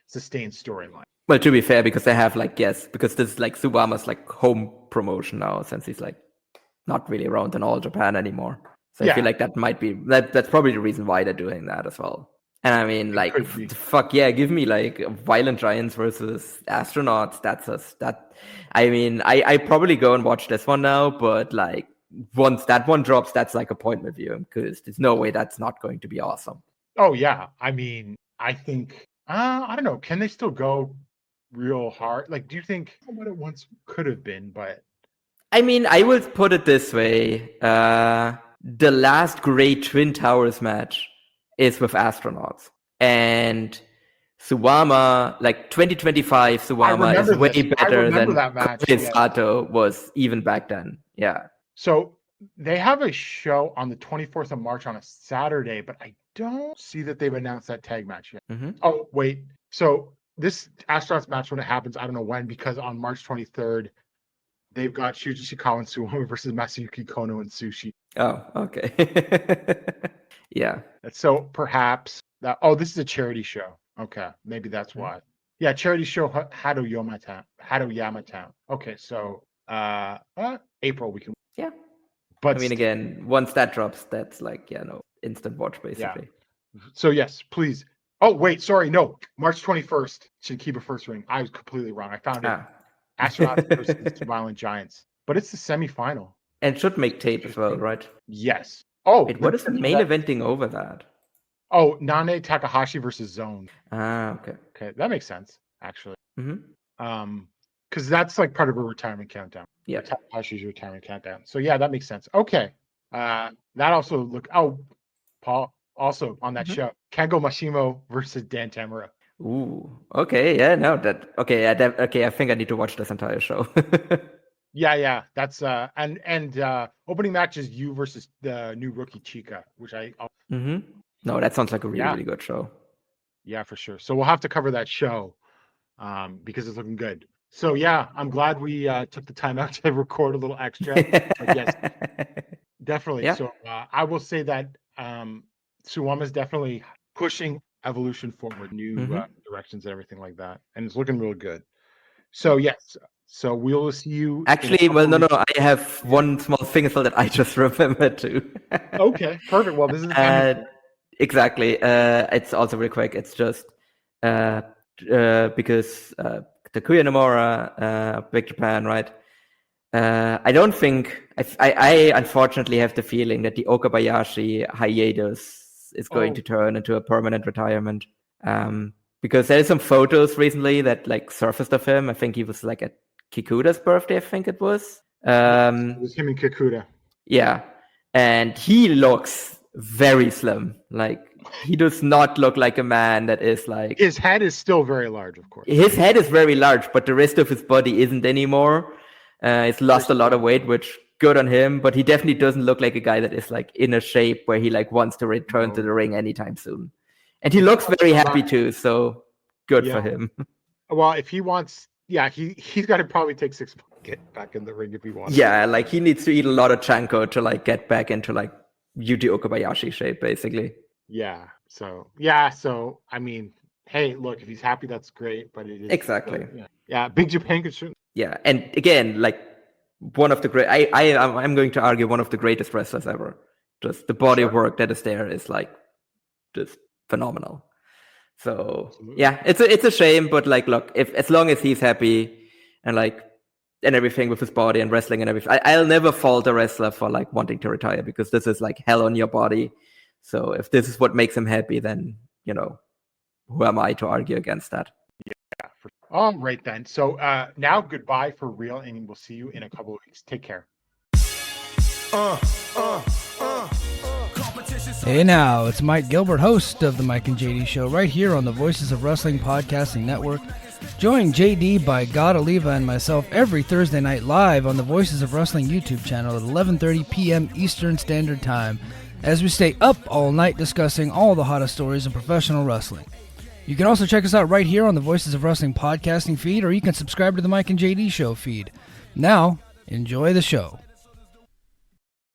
sustained storyline. Well, to be fair, because they have like, yes, because this is like Suwama's like home promotion now, since he's like not really around in all Japan anymore. So I feel like that might be, that's probably the reason why they're doing that as well. And I mean, like, fuck yeah, give me like Violent Giants versus Astronauts. I mean, I probably go and watch this one now, but like once that one drops, that's like appointment viewing because there's no way that's not going to be awesome. Oh yeah, I mean, I think I don't know. Can they still go real hard? Like, do you think what it once could have been? But I mean, I will put it this way: the last great Twin Towers match is with Astronauts, and Suwama, like 2025 Suwama is way better than Sato was even back then. Yeah. So they have a show on the 24th of March on a Saturday, but I don't see that they've announced that tag match yet. Mm-hmm. Oh, wait. So this Astronauts match, when it happens, I don't know when, because on March 23rd, they've got Shuji Ishikawa and Suwama versus Masayuki Kono and Sushi. Oh, okay. Yeah. So perhaps that, this is a charity show. Okay. Maybe that's why. Yeah. Charity show Hado Yamatown. Okay. So, April we can. Yeah. But I mean, again, once that drops, that's like, instant watch basically. Yeah. So yes, please. Oh, wait, sorry. No, March 21st, Shinkiba First Ring. I was completely wrong. I found it. Astronauts versus Violent Giants. But it's the semifinal. And should make tape as well, right? Yes. Oh, wait, what is the main eventing over that? Oh, Nane Takahashi versus Zone. Okay. Okay, that makes sense, actually. Mm-hmm. Because that's like part of a retirement countdown. Yeah. Takahashi's retirement countdown. So yeah, that makes sense. Okay. That also Paul, also on that show, Kengo Mashimo versus Dan Tamura. Ooh. Okay. Yeah. No. Okay. Okay. I think I need to watch this entire show. Yeah. That's and opening match is you versus the new rookie Chica, which I. Mm-hmm. No, that sounds like a really good show. Yeah, for sure. So we'll have to cover that show, because it's looking good. So yeah, I'm glad we took the time out to record a little extra. But yes, definitely. Yeah. So I will say that Suwama is definitely pushing Evolution forward, new directions and everything like that, and it's looking real good. So yes, so we'll see you. Actually, no. I have one small thing as well that I just remembered too. Okay, perfect. Well, this is exactly. It's also really quick. It's just because Takuya Nomura, Big Japan, right? I don't think I unfortunately have the feeling that the Okabayashi hiatus is going to turn into a permanent retirement. Because there are some photos recently that like surfaced of him. I think he was like at Kikuda's birthday, I think it was. It was him and Kikuda. Yeah. And he looks very slim. Like he does not look like a man that is like... His head is still very large, of course. His head is very large, but the rest of his body isn't anymore. He's lost a lot of weight, which good on him, but he definitely doesn't look like a guy that is like in a shape where he like wants to return to the ring anytime soon. And he looks very happy too, so good for him. Well, if he wants, he's got to probably take 6 months to get back in the ring if he wants. Yeah, like he needs to eat a lot of chanko to like get back into like Yuji Okabayashi shape, basically. Yeah. So I mean, hey, look, if he's happy, that's great. But it is exactly. Yeah. Big Japan could shoot. Yeah, and again, like one of the great. I'm going to argue one of the greatest wrestlers ever. Just the body of work that is there is like just phenomenal. So yeah, it's a shame, but like, look, if as long as he's happy and like and everything with his body and wrestling and everything, I'll never fault a wrestler for like wanting to retire because this is like hell on your body. So if this is what makes him happy, then who am I to argue against that? Yeah. All right then. So now goodbye for real, and we'll see you in a couple of weeks. Take care. Hey now, it's Mike Gilbert, host of the Mike and JD Show, right here on the Voices of Wrestling Podcasting Network. Join JD by God Oliva and myself every Thursday night live on the Voices of Wrestling YouTube channel at 11:30 p.m. Eastern Standard Time. as we stay up all night discussing all the hottest stories in professional wrestling. You can also check us out right here on the Voices of Wrestling podcasting feed, or you can subscribe to the Mike and JD Show feed. Now, enjoy the show.